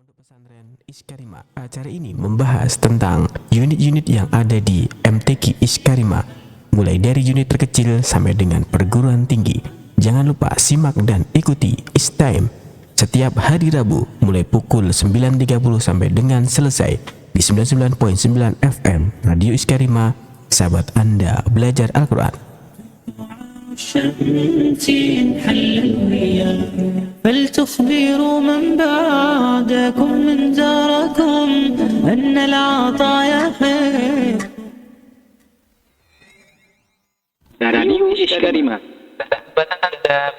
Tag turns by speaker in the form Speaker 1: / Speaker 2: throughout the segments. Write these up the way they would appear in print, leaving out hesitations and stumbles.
Speaker 1: Pondok Pesantren Iskarima. Acara ini membahas tentang unit-unit yang ada di MTQ Iskarima, mulai dari unit terkecil sampai dengan perguruan tinggi. Jangan lupa simak dan ikuti Istime setiap hari Rabu mulai pukul 9.30 sampai dengan selesai di 99.9 FM Radio Iskarima. Sahabat Anda belajar Al-Quran.
Speaker 2: الشمس انحل الرياح فلتخبروا من بعدكم من داركم أن العطايا خير.
Speaker 3: Radio Iskarima. Al-Quran.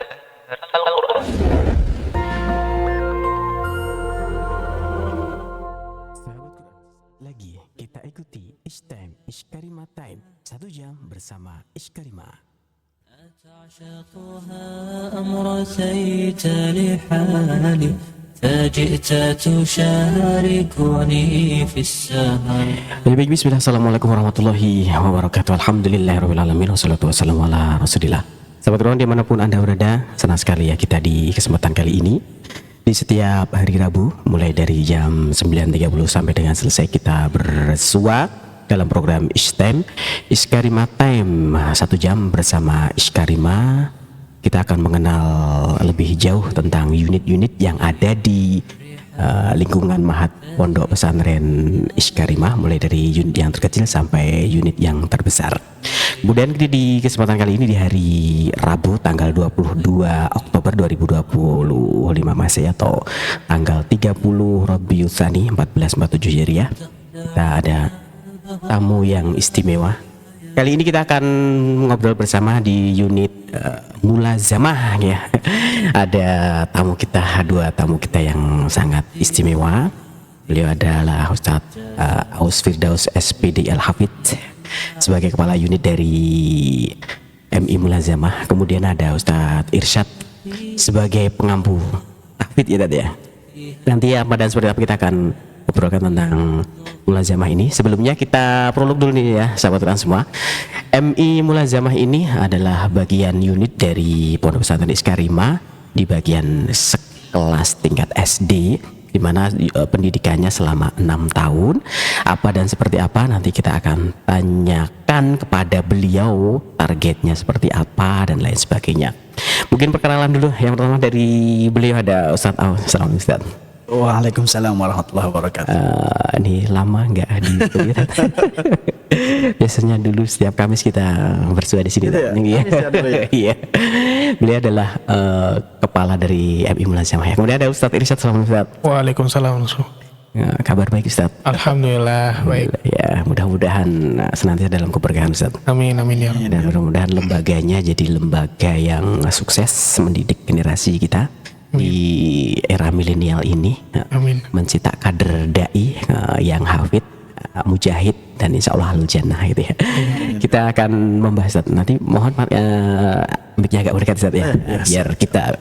Speaker 1: Sahabat Quran, lagi kita ikuti Istime Iskarima Time 1 jam bersama Iskarima.
Speaker 2: تعشقها أم رثيت لحالي فجئت تشاركني في السهر.
Speaker 1: Baik, bismillah, assalamualaikum warahmatullahi wabarakatuh. Alhamdulillahirrahmanirrahim. Wassalatu wassalamu ala rasulillah. Sahabat Quran dimanapun Anda berada, senang sekali ya kita di kesempatan kali ini di setiap hari Rabu mulai dari jam 9.30 sampai dengan selesai kita bersua dalam program Istime Iskarima Time 1 jam bersama Iskarima. Kita akan mengenal lebih jauh tentang unit-unit yang ada di lingkungan Mahat Pondok Pesantren Iskarima, mulai dari unit yang terkecil sampai unit yang terbesar. Kemudian di kesempatan kali ini di hari Rabu tanggal 22 Oktober 2025 Masehi atau tanggal 30 Rabiul Tsani 1447 Hijriah, kita ada tamu yang istimewa. Kali ini kita akan ngobrol bersama di unit mulazamah ya. Ada dua tamu kita yang sangat istimewa. Beliau adalah Ustadz Aus Firdaus SPD Al-Hafidh sebagai kepala unit dari MI Mulazamah. Kemudian ada Ustadz Irsyad sebagai pengampu tahfidz ya tadi ya. Nanti apa dan seperti apa kita akan ngobrolkan tentang mulazamah ini. Sebelumnya kita prolog dulu nih ya sahabat Quran semua. MI Mulazamah ini adalah bagian unit dari Pondok Pesantren Iskarima di bagian sekelas tingkat SD, di mana pendidikannya selama 6 tahun. Apa dan seperti apa nanti kita akan tanyakan kepada beliau, targetnya seperti apa dan lain sebagainya. Mungkin perkenalan dulu. Yang pertama dari beliau ada Ustadz Aus. Assalamualaikum Ustadz.
Speaker 4: Waalaikumsalam warahmatullahi wabarakatuh.
Speaker 1: Ini lama nggak di biasanya dulu setiap Kamis kita bersua di sini.
Speaker 4: Gitu ya?
Speaker 1: Iya. Iya. Beliau adalah kepala dari MI Mulazamah. Kemudian ada Ustadz Irsyad. Assalamualaikum Ustadz.
Speaker 5: Waalaikumsalam.
Speaker 1: Kabar baik Ustadz?
Speaker 5: Alhamdulillah baik.
Speaker 1: Ya, mudah-mudahan senantiasa dalam keberkahan Ustadz.
Speaker 5: Amin amin ya Rabbi.
Speaker 1: Dan mudah-mudahan lembaganya jadi lembaga yang sukses mendidik generasi kita di era milenial ini.
Speaker 5: Amin.
Speaker 1: Mencetak kader dai yang hafid, mujahid, dan insya Allah halal jannah gitu ya. Kita akan membahas nanti, mohon maaf mic-nya agak berdekat Ustaz ya, biar kita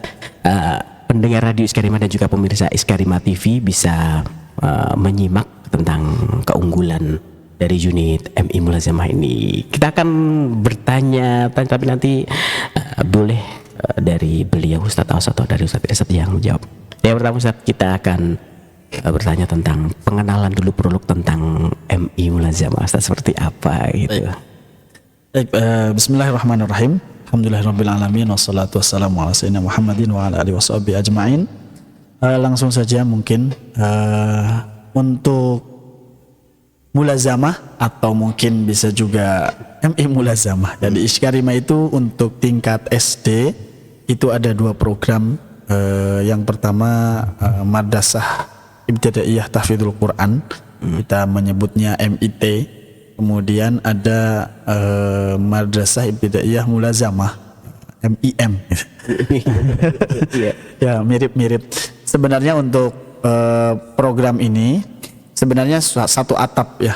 Speaker 1: pendengar radio Iskarima dan juga pemirsa Iskarima TV bisa menyimak tentang keunggulan dari unit MI Mulazamah ini. Kita akan bertanya, tapi nanti boleh dari beliau Ustadz Aus atau dari Ustadz Irsyad yang menjawab. Yang pertama Ustadz, kita akan bertanya tentang pengenalan dulu, prolog tentang MI Mulazamah Ustadz seperti apa gitu.
Speaker 4: Baik, bismillahirrahmanirrahim. Alhamdulillahirabbil alamin wassalatu wassalamu ala sayyidina Muhammadin wa ala alihi washabihi ajmain. Langsung saja mungkin untuk mulazamah atau mungkin bisa juga MI Mulazamah. Jadi Iskarima itu untuk tingkat SD itu ada 2 program. Yang pertama Madrasah Ibtidaiyah Tahfidzul Quran, kita menyebutnya MIT. Kemudian ada Madrasah Ibtidaiyah Mulazamah, MIM. Ya, mirip-mirip. Sebenarnya untuk program ini sebenarnya satu atap ya,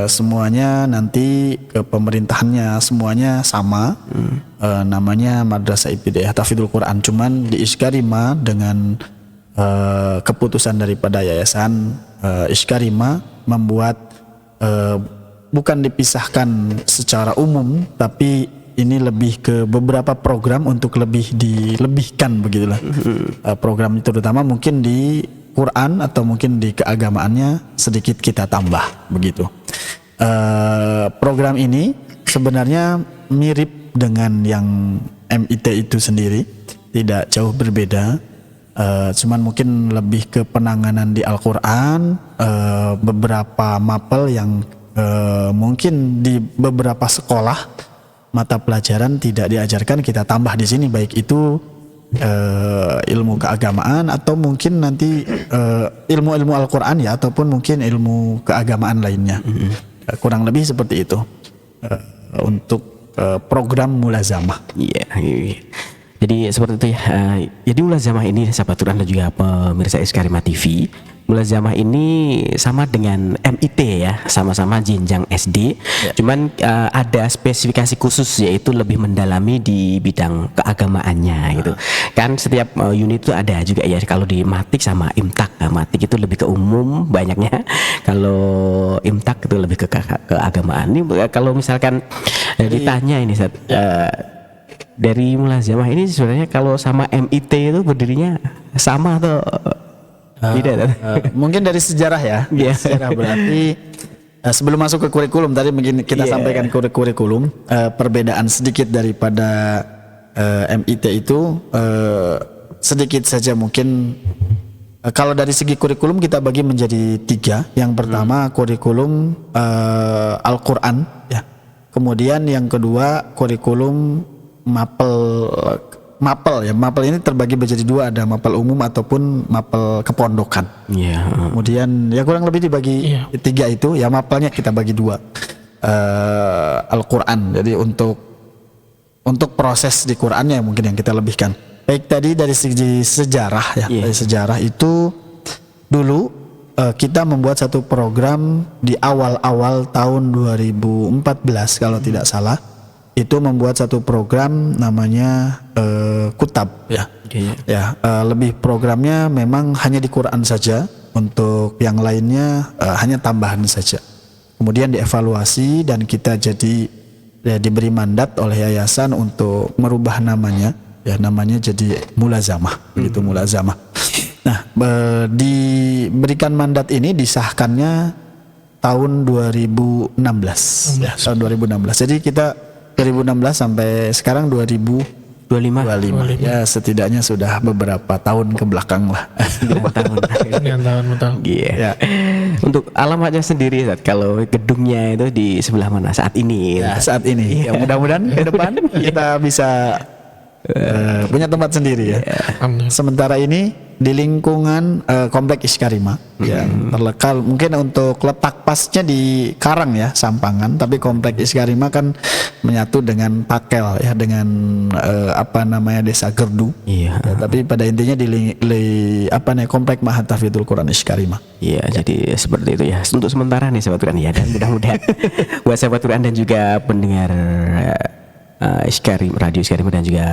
Speaker 4: semuanya nanti ke pemerintahannya semuanya sama, namanya Madrasah Ibtidaiyah Tahfidzul Quran. Cuman di Iskarima dengan keputusan daripada yayasan Iskarima membuat bukan dipisahkan secara umum, tapi ini lebih ke beberapa program untuk lebih dilebihkan begitulah. Program terutama mungkin di Quran atau mungkin di keagamaannya sedikit kita tambah begitu. Program ini sebenarnya mirip dengan yang MIT itu sendiri, tidak jauh berbeda. Cuman mungkin lebih ke penanganan di Al-Quran, beberapa mapel yang mungkin di beberapa sekolah mata pelajaran tidak diajarkan kita tambah di sini, baik itu ilmu keagamaan atau mungkin nanti ilmu-ilmu Al-Quran ya, ataupun mungkin ilmu keagamaan lainnya. Kurang lebih seperti itu untuk program mulazamah.
Speaker 1: Iya. Jadi seperti itu ya. Jadi mulazamah ini sahabat Quran dan juga pemirsa Iskarima TV, mulazamah ini sama dengan MIT ya, sama-sama jenjang SD. Cuman ada spesifikasi khusus, yaitu lebih mendalami di bidang keagamaannya gitu. Kan setiap unit itu ada juga ya. Kalau di Matik sama Imtak, Matik itu lebih ke umum banyaknya. Kalau Imtak itu lebih ke keagamaan. Ini kalau misalkan ditanya ini dari mulazamah ini sebenarnya kalau sama MIT itu berdirinya sama atau tidak?
Speaker 4: Mungkin dari sejarah ya. Sejarah berarti sebelum masuk ke kurikulum tadi mungkin kita sampaikan kurikulum, perbedaan sedikit daripada MIT itu sedikit saja mungkin. Kalau dari segi kurikulum kita bagi menjadi 3. Yang pertama kurikulum Al-Quran ya. Kemudian yang kedua kurikulum mapel ya. Mapel ini terbagi menjadi 2, ada mapel umum ataupun mapel kepondokan. Kemudian ya kurang lebih dibagi 3 itu ya, mapelnya kita bagi 2. Al-Quran. Jadi untuk proses di Qurannya mungkin yang kita lebihkan. Baik, tadi dari segi sejarah ya. Dari sejarah itu dulu kita membuat satu program di awal-awal tahun 2014 kalau tidak salah. Itu membuat satu program namanya Kutab ya. Lebih programnya memang hanya di Quran saja, untuk yang lainnya hanya tambahan saja. Kemudian dievaluasi dan kita jadi diberi mandat oleh yayasan untuk merubah namanya ya, namanya jadi mulazamah begitu, mulazamah. Nah, diberikan mandat ini disahkannya tahun 2016 ya, tahun 2016. Jadi kita 2016 sampai sekarang 2025 ya, setidaknya sudah beberapa tahun ke belakang lah.
Speaker 5: tahun.
Speaker 1: Yeah. Untuk alamatnya sendiri, kalau gedungnya itu di sebelah mana saat ini?
Speaker 4: Ya, saat ini. Ya, mudah-mudahan ke depan kita bisa punya tempat sendiri ya. Sementara ini di lingkungan komplek Iskarima yang terletak, mungkin untuk letak pasnya di Karang ya, Sampangan, tapi komplek Iskarima kan menyatu dengan Pakel ya, dengan Desa Gerdu. Ya, tapi pada intinya di komplek Mahat Tahfidzul Quran Iskarima.
Speaker 1: Iya, jadi seperti itu ya. Untuk sementara nih sahabat Quran ya, dan mudah-mudahan buat sahabat Quran dan juga pendengar Iskarima, Radio Iskarima dan juga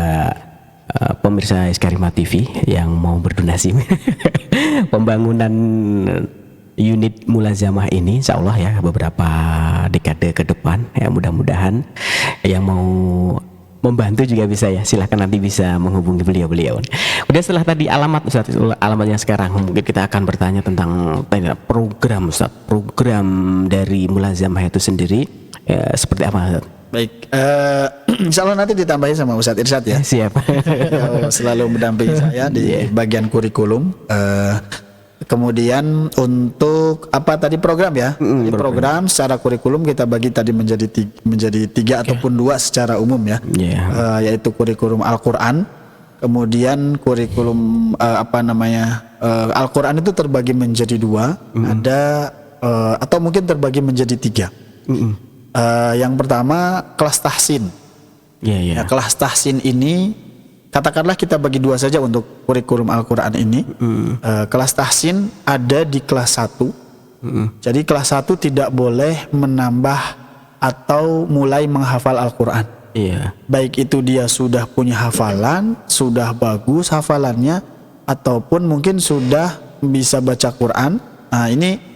Speaker 1: pemirsa Iskarima TV yang mau berdonasi pembangunan unit mulazamah ini, insya Allah ya beberapa dekade ke depan ya, mudah-mudahan yang mau membantu juga bisa ya, silahkan nanti bisa menghubungi beliau-beliau. Kemudian setelah tadi alamat Ustaz, alamatnya sekarang mungkin kita akan bertanya tentang program Ustaz, program dari mulazamah itu sendiri ya, seperti apa Ustaz?
Speaker 4: Baik, insya Allah nanti ditambahin sama Ustadz Irsyad ya.
Speaker 1: Siap.
Speaker 4: Selalu mendampingi saya di bagian kurikulum. Kemudian untuk program ya, program secara kurikulum kita bagi tadi menjadi 3 ataupun 2 secara umum ya, yaitu kurikulum Al-Quran. Kemudian kurikulum Al-Quran itu terbagi menjadi 2, ada atau mungkin terbagi menjadi 3. Yang pertama kelas tahsin. Ya, kelas tahsin ini katakanlah kita bagi 2 saja untuk kurikulum Al-Quran ini. Kelas tahsin ada di kelas 1. Jadi kelas 1 tidak boleh menambah atau mulai menghafal Al-Quran. Baik itu dia sudah punya hafalan, sudah bagus hafalannya, ataupun mungkin sudah bisa baca Quran. Nah, ini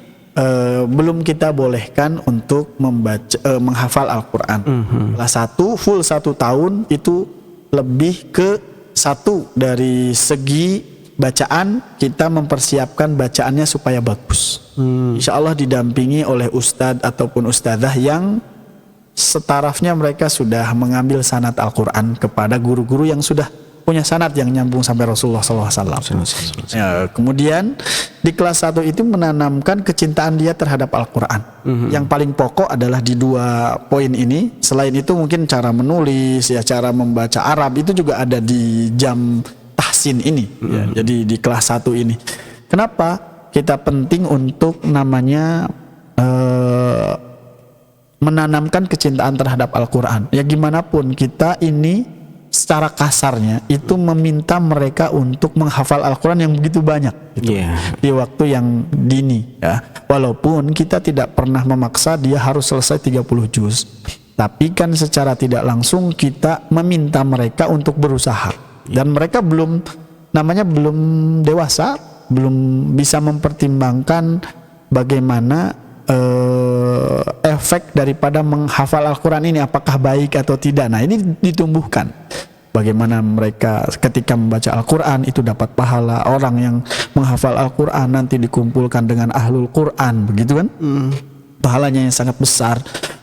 Speaker 4: belum kita bolehkan untuk menghafal Al-Quran. Kelas 1 full 1 tahun itu lebih ke 1 dari segi bacaan kita mempersiapkan bacaannya supaya bagus. Insya Allah didampingi oleh ustadz ataupun ustadzah yang setarafnya mereka sudah mengambil sanad Al-Quran kepada guru-guru yang sudah punya sanad yang nyambung sampai Rasulullah SAW. Ya, kemudian di kelas 1 itu menanamkan kecintaan dia terhadap Al-Quran. Yang paling pokok adalah di 2 poin ini. Selain itu mungkin cara menulis, ya cara membaca Arab itu juga ada di jam tahsin ini. Ya, jadi di kelas 1 ini. Kenapa kita penting untuk namanya menanamkan kecintaan terhadap Al-Quran? Ya gimana pun kita ini secara kasarnya itu meminta mereka untuk menghafal Al-Quran yang begitu banyak gitu, di waktu yang dini ya. Walaupun kita tidak pernah memaksa dia harus selesai 30 juz, tapi kan secara tidak langsung kita meminta mereka untuk berusaha. Dan mereka belum dewasa, belum bisa mempertimbangkan bagaimana efek daripada menghafal Al-Quran ini, apakah baik atau tidak. Nah ini ditumbuhkan bagaimana mereka ketika membaca Al-Quran itu dapat pahala. Orang yang menghafal Al-Quran nanti dikumpulkan dengan ahlul Quran, begitu kan? Pahalanya yang sangat besar.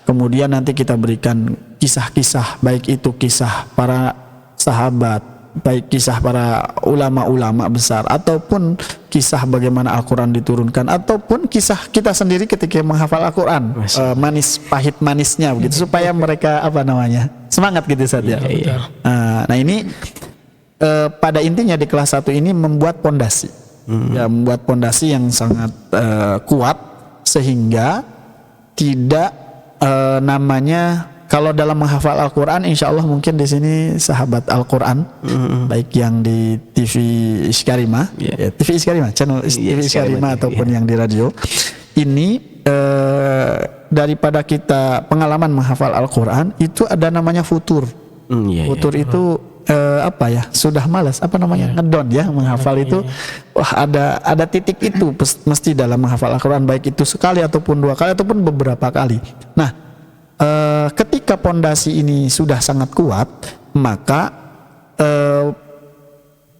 Speaker 4: Kemudian nanti kita berikan kisah-kisah, baik itu kisah para sahabat, baik kisah para ulama-ulama besar, ataupun kisah bagaimana Al-Quran diturunkan, ataupun kisah kita sendiri ketika menghafal Al-Quran, manis pahit manisnya begitu, supaya mereka semangat gitu saja. Nah ini pada intinya di kelas 1 ini membuat pondasi, ya, membuat pondasi yang sangat kuat, sehingga tidak kalau dalam menghafal Al-Quran, insya Allah mungkin di sini sahabat Al-Quran, baik yang di TV Iskarimah, TV Iskarimah, channel TV Iskarimah ataupun yang di radio, ini daripada kita pengalaman menghafal Al-Quran, itu ada namanya futur. Futur itu sudah malas, ngedon ya menghafal itu. Wah ada titik itu mesti dalam menghafal Al-Quran, baik itu sekali ataupun 2 kali ataupun beberapa kali. Nah ketika pondasi ini sudah sangat kuat, maka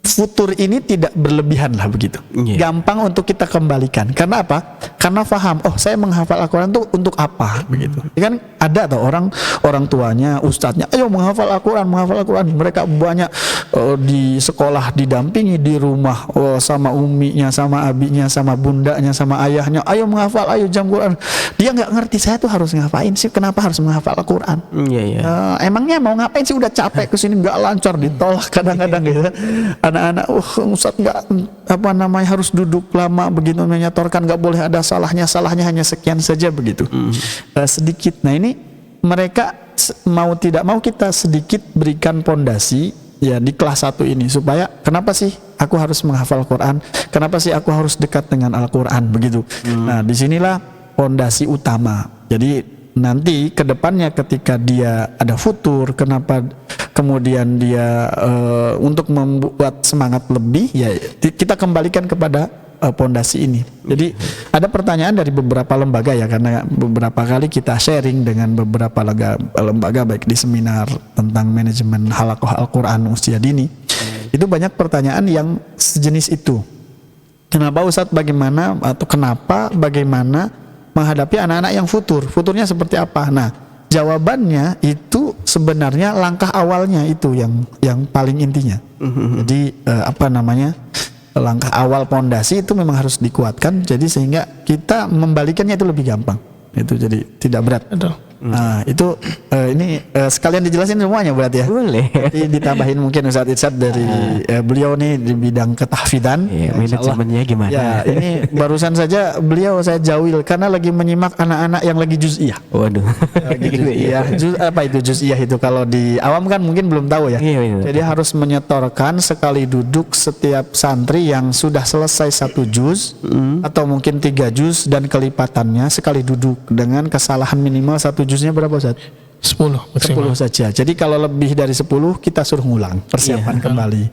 Speaker 4: futur ini tidak berlebihan lah begitu. Gampang untuk kita kembalikan. Karena apa? Karena paham, saya menghafal Al-Quran itu untuk apa begitu. Kan ada tuh orang tuanya, ustadznya, ayo menghafal Al-Quran. Mereka banyak di sekolah didampingi, di rumah sama uminya, sama abinya, sama bundanya, sama ayahnya, ayo menghafal, ayo jam Quran. Dia nggak ngerti, saya tuh harus ngapain sih? Kenapa harus menghafal Al-Quran? Emangnya mau ngapain sih? Udah capek kesini nggak lancar, ditolak kadang-kadang gitu. Anak-anak, Ustadz nggak harus duduk lama begitu menyetorkan, nggak boleh ada salahnya hanya sekian saja begitu, sedikit. Nah ini mereka mau tidak mau kita sedikit berikan pondasi ya di kelas 1 ini, supaya kenapa sih aku harus menghafal Quran, kenapa sih aku harus dekat dengan Al-Quran begitu. Nah disinilah pondasi utama. Jadi nanti kedepannya ketika dia ada futur, kenapa kemudian dia untuk membuat semangat lebih, ya kita kembalikan kepada pondasi ini. Jadi ada pertanyaan dari beberapa lembaga ya, karena beberapa kali kita sharing dengan beberapa lembaga baik di seminar tentang manajemen halaqah Al-Quran usia dini. Itu banyak pertanyaan yang sejenis itu. Kenapa Ustadz, bagaimana menghadapi anak-anak yang futurnya seperti apa? Nah jawabannya itu sebenarnya langkah awalnya itu yang paling intinya. Jadi langkah awal pondasi itu memang harus dikuatkan, jadi sehingga kita membalikannya itu lebih gampang. Itu jadi tidak berat. Nah itu ini sekalian dijelasin semuanya berarti ya. Boleh. Jadi ditambahin mungkin Ustadz Irsad dari beliau nih di bidang ketahfidzan.
Speaker 1: Manajemennya gimana?
Speaker 4: Ya ini barusan saja beliau saya jawil karena lagi menyimak anak-anak yang lagi juz'iyah.
Speaker 1: Waduh.
Speaker 4: Apa itu juz'iyah itu? Kalau di awam kan mungkin belum tahu ya. Jadi harus menyetorkan sekali duduk setiap santri yang sudah selesai 1 juz atau mungkin 3 juz dan kelipatannya sekali duduk dengan kesalahan minimal 1 juznya berapa Ustaz?
Speaker 5: 10 maksimal.
Speaker 4: 10 saja. Jadi kalau lebih dari 10 kita suruh ngulang, persiapan kembali.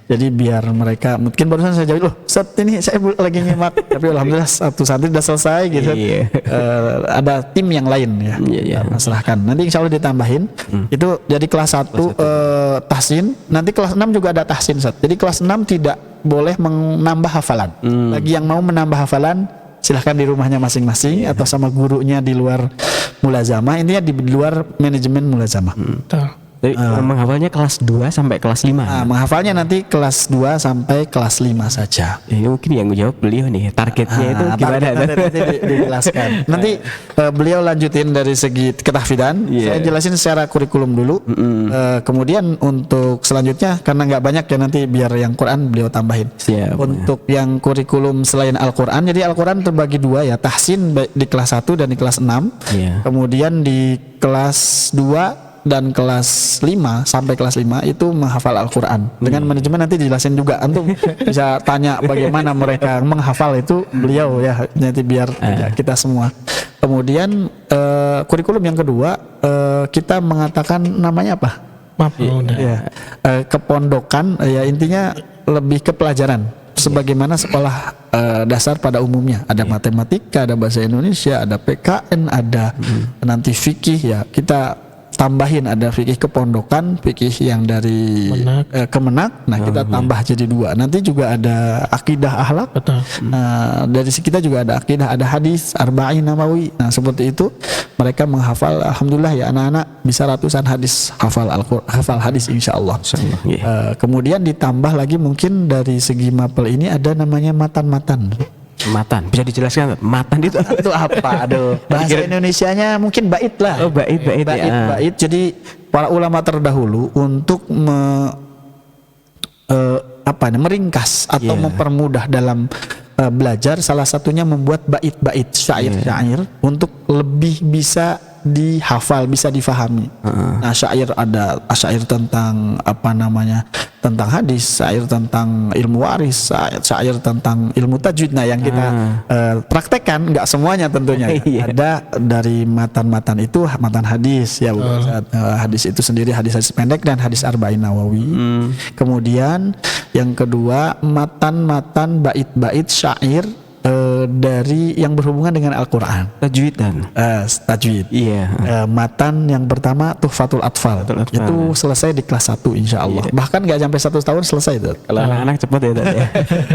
Speaker 4: Jadi biar mereka mungkin barusan saya jawab, loh Ustaz ini saya lagi nyimak, tapi alhamdulillah satu santri udah selesai gitu.
Speaker 1: Iya.
Speaker 4: Ada tim yang lain ya,
Speaker 1: Iya.
Speaker 4: kita serahkan. Nanti insya Allah ditambahin. Itu jadi kelas 1 tahsin, nanti kelas 6 juga ada tahsin Ustaz. Jadi kelas 6 tidak boleh menambah hafalan. Bagi yang mau menambah hafalan silahkan di rumahnya masing-masing atau sama gurunya di luar mulazamah. Intinya di luar manajemen mulazamah.
Speaker 5: Betul.
Speaker 1: Jadi menghafalnya kelas 2 sampai kelas 5.
Speaker 4: Nah, menghafalnya nanti kelas 2 sampai kelas 5 saja.
Speaker 1: Ini mungkin yang jawab beliau nih, targetnya itu gimana?
Speaker 4: Nanti dijelaskan. Nanti beliau lanjutin dari segi ketahfidzan.
Speaker 1: Iya.
Speaker 4: Saya jelasin secara kurikulum dulu. Kemudian untuk selanjutnya karena nggak banyak ya nanti biar yang Quran beliau tambahin.
Speaker 1: Siap.
Speaker 4: Untuk yang kurikulum selain Al-Quran, jadi Al-Quran terbagi 2 ya, tahsin di kelas 1 dan di kelas 6.
Speaker 1: Iya.
Speaker 4: Kemudian di kelas 2 dan kelas 5 sampai kelas 5 itu menghafal Al-Quran. Dengan manajemen nanti dijelasin juga. Antum bisa tanya bagaimana mereka menghafal itu beliau ya, nanti biar kita semua. Kemudian kurikulum yang kedua kita mengatakan namanya apa?
Speaker 5: Maf'udah.
Speaker 4: Ya, kepondokan ya intinya lebih ke pelajaran. Sebagaimana sekolah dasar pada umumnya ada matematika, ada bahasa Indonesia, ada PKN, ada nanti fikih ya kita tambahin ada fikih kepondokan, fikih yang dari Kemenak. Nah kita tambah jadi 2. Nanti juga ada akidah akhlak.
Speaker 5: Betul.
Speaker 4: Nah dari kita juga ada akidah, ada hadis, arba'in nawawi. Nah seperti itu mereka menghafal. Alhamdulillah ya anak-anak bisa ratusan hadis hafal hadis insya Allah. Kemudian ditambah lagi mungkin dari segi mapel ini ada namanya matan-matan.
Speaker 1: Matan, bisa dijelaskan matan itu
Speaker 4: apa? Aduh, bahasa Indonesianya mungkin bait lah.
Speaker 1: Oh, bait ya.
Speaker 4: Bait. Jadi para ulama terdahulu untuk meringkas atau mempermudah dalam belajar, salah satunya membuat bait-bait syair-syair untuk lebih bisa dihafal, bisa difahami. Nah, syair ada syair tentang tentang hadis, syair tentang ilmu waris, syair tentang ilmu tajwid. Nah, yang kita praktekkan nggak semuanya tentunya. Ada dari matan-matan itu matan hadis ya, hadis itu sendiri, hadis-hadis pendek dan hadis arba'in nawawi. Kemudian yang kedua matan-matan bait-bait syair dari yang berhubungan dengan Al-Quran,
Speaker 1: tajwid dan
Speaker 4: tajwid.
Speaker 1: Iya.
Speaker 4: Matan yang pertama Tuhfatul Atfal. Itu selesai di kelas 1 insya Allah. Bahkan nggak sampai 1 tahun selesai itu.
Speaker 1: Kalau anak-anak cepat ya tadi.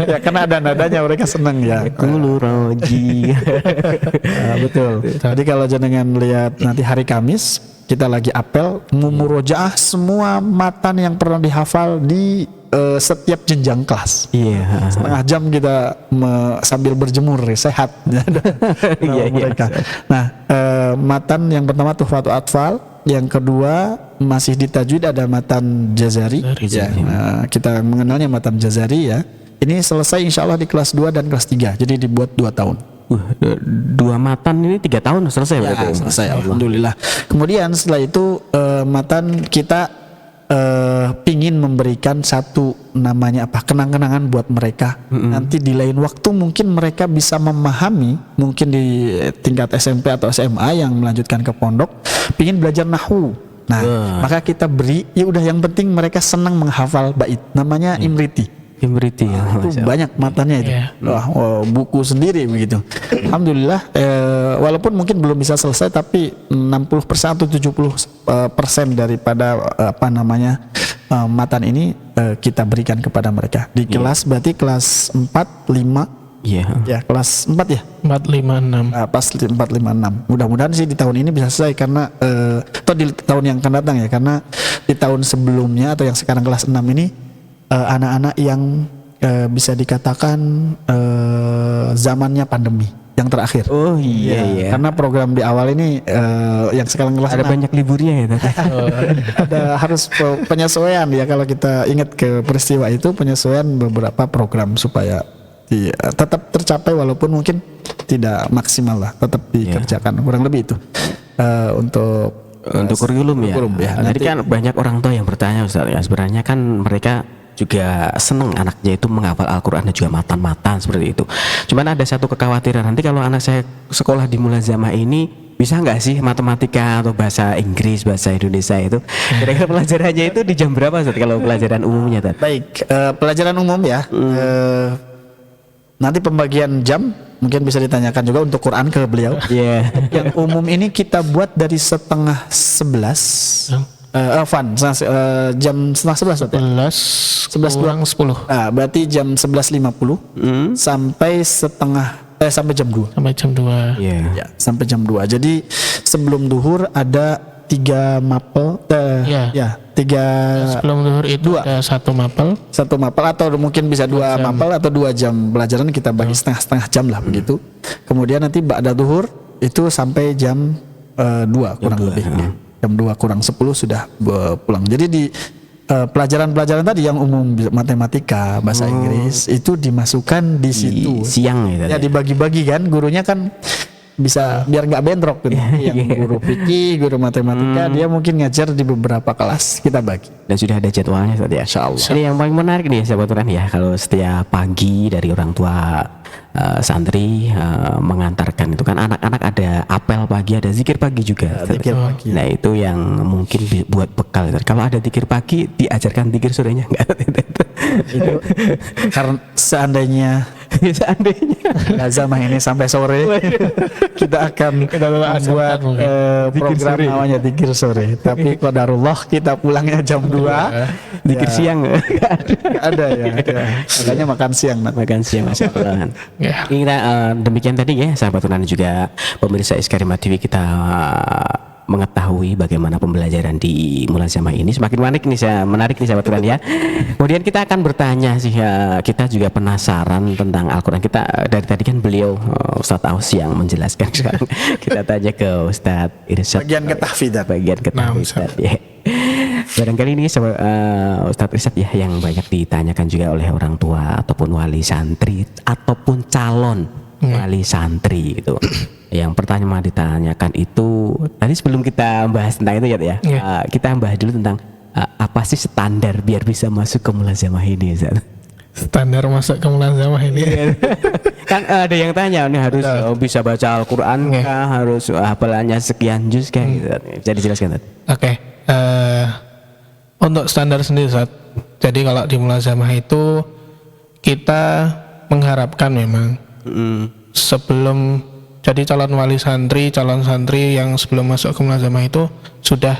Speaker 4: Ya karena ada nadanya mereka senang ya.
Speaker 1: Kulu roji.
Speaker 4: Betul. Jadi kalau jenengan lihat nanti hari Kamis kita lagi apel murojaah semua matan yang pernah dihafal di setiap jenjang kelas.
Speaker 1: Iya.
Speaker 4: Setengah jam kita sambil berjemur sehat. Mereka. Nah, matan yang pertama Tuhfatul Atfal, yang kedua masih di tajwid ada matan Jazari. Ya, kita mengenalnya matan Jazari ya. Ini selesai insya Allah di kelas 2 dan kelas 3. Jadi dibuat 2 tahun.
Speaker 1: 2 matan ini 3 tahun selesai berarti.
Speaker 4: Selesai alhamdulillah. Kemudian setelah itu matan kita pingin memberikan satu namanya kenang-kenangan buat mereka. Nanti di lain waktu mungkin mereka bisa memahami, mungkin di tingkat SMP atau SMA yang melanjutkan ke pondok pingin belajar nahwu. Nah, maka kita beri ya udah yang penting mereka senang menghafal bait. Namanya Imriti.
Speaker 1: Imriti ya.
Speaker 4: Itu banyak matanya itu. Buku sendiri begitu. Alhamdulillah walaupun mungkin belum bisa selesai tapi 60% atau 70% daripada matan ini kita berikan kepada mereka. Di kelas berarti kelas 4, 5.
Speaker 1: Iya.
Speaker 4: Ya, kelas 4 ya.
Speaker 5: 4, 5, 6.
Speaker 4: Pas 4, 5, 6. Mudah-mudahan sih di tahun ini bisa selesai karena atau di tahun yang akan datang ya, karena di tahun sebelumnya atau yang sekarang kelas 6 ini anak-anak yang bisa dikatakan zamannya pandemi yang terakhir.
Speaker 1: Oh iya.
Speaker 4: Karena program di awal ini yang sekarang kelas
Speaker 1: ada
Speaker 4: 6,
Speaker 1: banyak liburnya ya tadi.
Speaker 4: ada harus penyesuaian ya, kalau kita ingat ke peristiwa itu, penyesuaian beberapa program supaya tetap tercapai walaupun mungkin tidak maksimal lah, tetap dikerjakan. Kurang lebih itu untuk
Speaker 1: kurikulum ya. Tadi kan banyak orang tua yang bertanya Ustaz ya, sebenarnya kan mereka juga senang anaknya itu menghafal Al-Quran dan juga matan-matan seperti itu. Cuman ada satu kekhawatiran, nanti kalau anak saya sekolah di mulazamah ini bisa nggak sih matematika atau bahasa Inggris, bahasa Indonesia itu kira-kira pelajarannya itu di jam berapa Ustaz kalau pelajaran umumnya Ustaz?
Speaker 4: Baik, pelajaran umum ya. Nanti pembagian jam mungkin bisa ditanyakan juga untuk Quran ke beliau.
Speaker 1: Iya.
Speaker 4: Yang umum ini kita buat dari setengah 11. Jam setengah 11 Ustaz, ya?
Speaker 5: 11 kurang 10
Speaker 4: Berarti jam 11.50 sampai sampai jam 2.
Speaker 5: sampai jam 2.
Speaker 1: Iya.
Speaker 4: Ya, sampai jam 2. Jadi sebelum duhur ada 3 mapel.
Speaker 5: Iya.
Speaker 4: 3
Speaker 5: Sebelum zuhur itu ada 1 mapel.
Speaker 4: atau mungkin bisa 2 mapel atau 2 jam pelajaran, kita bagi setengah jam lah begitu. Kemudian nanti ba'da duhur itu sampai jam 2 kurang lebih. Jam 2 kurang 10 sudah pulang. Jadi di pelajaran-pelajaran tadi yang umum matematika, bahasa Inggris itu dimasukkan di situ.
Speaker 1: Siang gitu.
Speaker 4: Ya dibagi-bagi kan, gurunya kan bisa biar nggak bentrok gitu. Yang guru fikih, guru matematika dia mungkin ngajar di beberapa kelas, kita bagi.
Speaker 1: Dan sudah ada jadwalnya Ustaz ya.
Speaker 4: Insyaallah.
Speaker 1: Ini yang paling menarik nih sahabat Quran ya, kalau setiap pagi dari orang tua santri mengantarkan itu kan anak-anak ada apel pagi, ada zikir pagi juga.
Speaker 4: Zikir pagi.
Speaker 1: Nah itu yang mungkin buat bekal. Kalau ada zikir pagi diajarkan zikir sorenya enggak?
Speaker 4: Itu karena seandainya Lazamah ini sampai sore kita akan membuat program namanya zikir sore. Tapi qadarullah kita pulangnya jam 2.
Speaker 1: Zikir siang
Speaker 4: Nggak ada ya. Makanya makan siang.
Speaker 1: makan siang masalah.
Speaker 5: Ya.
Speaker 1: Kita demikian tadi ya sahabat Quran juga pemirsa Iskarima TV, kita mengetahui bagaimana pembelajaran di Mulazamah ini semakin menarik nih sahabat Quran ya. Kemudian kita akan bertanya sih ya, kita juga penasaran tentang Al-Quran. Kita dari tadi kan beliau Ustadz Aus yang menjelaskan, sekarang kita tanya ke Ustadz Irsyad
Speaker 4: Bagian ketahfidzan.
Speaker 1: ya. Barangkali ini Ustadz Irsyad ya yang banyak ditanyakan juga oleh orang tua ataupun wali santri ataupun calon wali santri gitu. Yang pertama ditanyakan itu tadi sebelum kita bahas tentang itu ya, kita bahas dulu tentang apa sih standar biar bisa masuk ke Mulazamah ini Ustaz?
Speaker 5: Standar masuk ke Mulazamah ini.
Speaker 1: Kan ada yang tanya ini harus bisa baca Al-Quran kah, harus hafalannya sekian juz kah gitu. Bisa dijelaskan Ustaz?
Speaker 5: Oke. Untuk standar sendiri Ustaz. Jadi kalau di Mulazamah itu kita mengharapkan memang sebelum jadi calon santri yang sebelum masuk ke Mulazamah itu sudah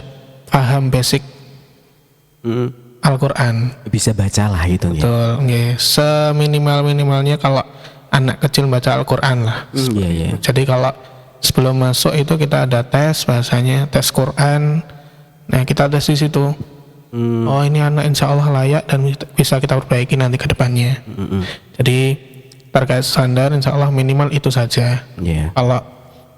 Speaker 5: paham basic Al-Quran.
Speaker 1: Bisa baca lah gitu ya.
Speaker 5: Betul, nggih. Seminimal-minimalnya kalau anak kecil baca Al-Quran lah.
Speaker 1: Iya.
Speaker 5: Jadi kalau sebelum masuk itu kita ada tes bahasanya, tes Quran. Nah kita tes di situ. Oh ini anak insya Allah layak dan bisa kita perbaiki nanti ke depannya. Jadi terkait standar insya Allah minimal itu saja. Kalau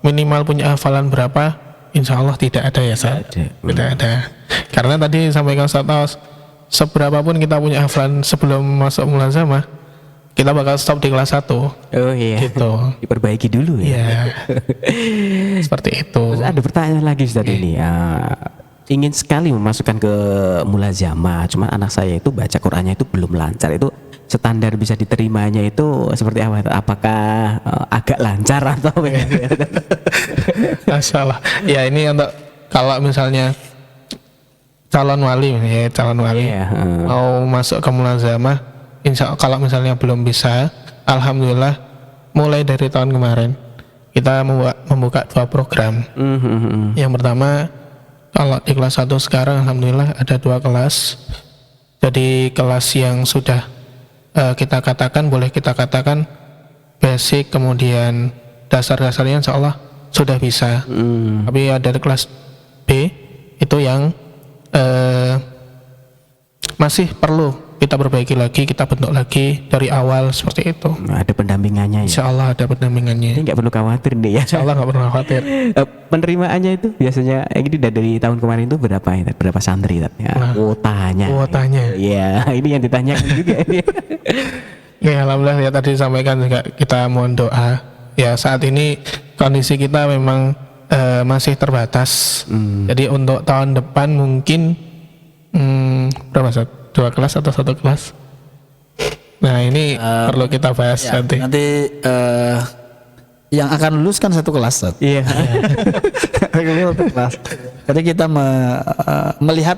Speaker 5: minimal punya hafalan berapa, insya Allah tidak ada ya Ustaz. Tidak ada. Karena tadi sampaikan Ustaz, seberapa pun kita punya hafalan sebelum masuk Mulazamah, kita bakal stop di kelas 1.
Speaker 1: Oh iya.
Speaker 5: Gitu.
Speaker 1: Diperbaiki dulu ya.
Speaker 5: Iya. Seperti itu.
Speaker 1: Terus ada pertanyaan lagi Ustaz ini. Ingin sekali memasukkan ke Mulazamah, cuman anak saya itu baca Qur'annya itu belum lancar. Itu standar bisa diterimanya itu seperti apa? Apakah agak lancar atau
Speaker 5: masalah? Ya ini untuk kalau misalnya calon wali mau masuk ke Mulazamah, insya Allah kalau misalnya belum bisa, alhamdulillah mulai dari tahun kemarin kita membuka 2 program. Yang pertama, kalau di kelas 1 sekarang alhamdulillah ada 2 kelas. Jadi kelas yang sudah boleh kita katakan basic, kemudian dasar-dasarnya insya Allah sudah bisa. Tapi ada kelas B itu yang masih perlu kita perbaiki lagi, kita bentuk lagi dari awal seperti itu.
Speaker 1: Ada pendampingannya ya?
Speaker 5: Insya Allah ada pendampingannya.
Speaker 1: Ini nggak perlu khawatir nih ya?
Speaker 5: Insya Allah nggak perlu khawatir.
Speaker 1: Penerimaannya itu biasanya ini dari tahun kemarin itu berapa ya? Berapa santri? Kuotanya. Iya, ini yang ditanyakan juga ini.
Speaker 5: Ya alhamdulillah ya tadi disampaikan juga kita mohon doa. Ya saat ini kondisi kita memang masih terbatas. Jadi untuk tahun depan mungkin berapa Ustaz? 2 kelas atau 1 kelas? Nah ini perlu kita bahas nanti.
Speaker 4: Nanti yang akan lulus kan satu kelas, Ustaz.
Speaker 1: Iya.
Speaker 4: Satu kelas. Jadi kita melihat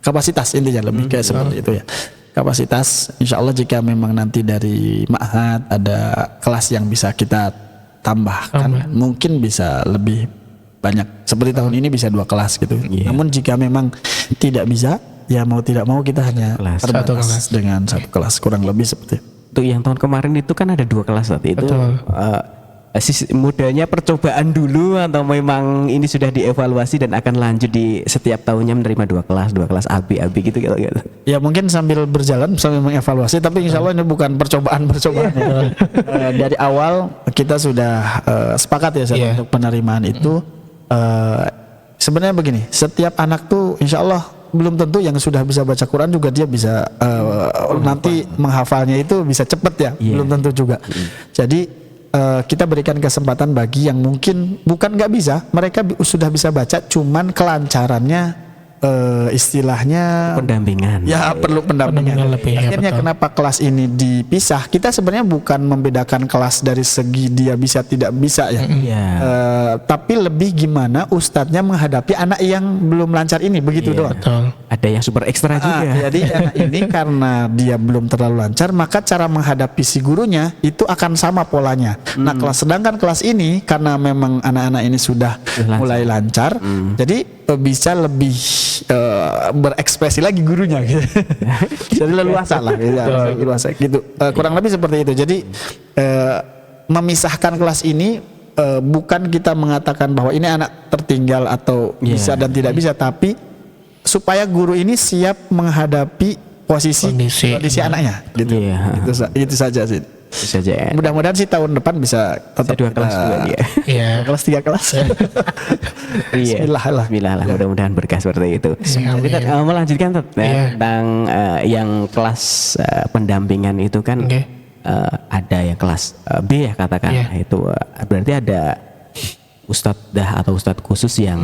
Speaker 4: kapasitas, intinya lebih kayak seperti itu ya. Kapasitas, insya Allah jika memang nanti dari ma'had ada kelas yang bisa kita tambahkan, mungkin bisa lebih banyak. Seperti tahun ini bisa 2 kelas gitu. Namun jika memang tidak bisa, ya mau tidak mau kita hanya terbatas dengan 1 kelas, kurang lebih seperti itu.
Speaker 1: Untuk yang tahun kemarin itu kan ada 2 kelas saat itu. Modelnya percobaan dulu atau memang ini sudah dievaluasi dan akan lanjut di setiap tahunnya menerima 2 kelas AB gitu.
Speaker 4: Ya mungkin sambil berjalan sambil mengevaluasi, tapi insya Allah ini bukan percobaan. Dari awal kita sudah sepakat ya untuk penerimaan itu. Sebenarnya begini, setiap anak tuh insya Allah belum tentu yang sudah bisa baca Quran juga dia bisa nanti menghafalnya itu bisa cepet ya, belum tentu juga. Jadi kita berikan kesempatan bagi yang mungkin bukan nggak bisa, mereka sudah bisa baca, cuman kelancarannya istilahnya
Speaker 1: pendampingan.
Speaker 4: Ya perlu pendampingan lebih. Akhirnya kenapa kelas ini dipisah? Kita sebenarnya bukan membedakan kelas dari segi dia bisa tidak bisa ya. Tapi lebih gimana ustadznya menghadapi anak yang belum lancar ini, begitu doang.
Speaker 1: Ada yang super ekstra juga.
Speaker 4: Jadi anak ini karena dia belum terlalu lancar, maka cara menghadapi si gurunya itu akan sama polanya. Nah sedangkan kelas ini karena memang anak-anak ini sudah mulai lancar, jadi bisa lebih berekspresi lagi gurunya gitu. Jadi leluasa lah leluasa gitu. Kurang lebih seperti itu. Jadi memisahkan kelas ini bukan kita mengatakan bahwa ini anak tertinggal atau bisa dan tidak bisa, tapi supaya guru ini siap menghadapi kondisi anaknya gitu. Itu saja sih. Mudah-mudahan sih tahun depan bisa tetap
Speaker 1: 2 kelas juga dia.
Speaker 4: Kelas 3 kelas.
Speaker 1: Bismillah lah, mudah-mudahan berkah seperti itu. Kita melanjutkan tentang yang kelas pendampingan itu kan ada yang kelas B ya katakan. Itu berarti ada ustadzah atau ustadz khusus yang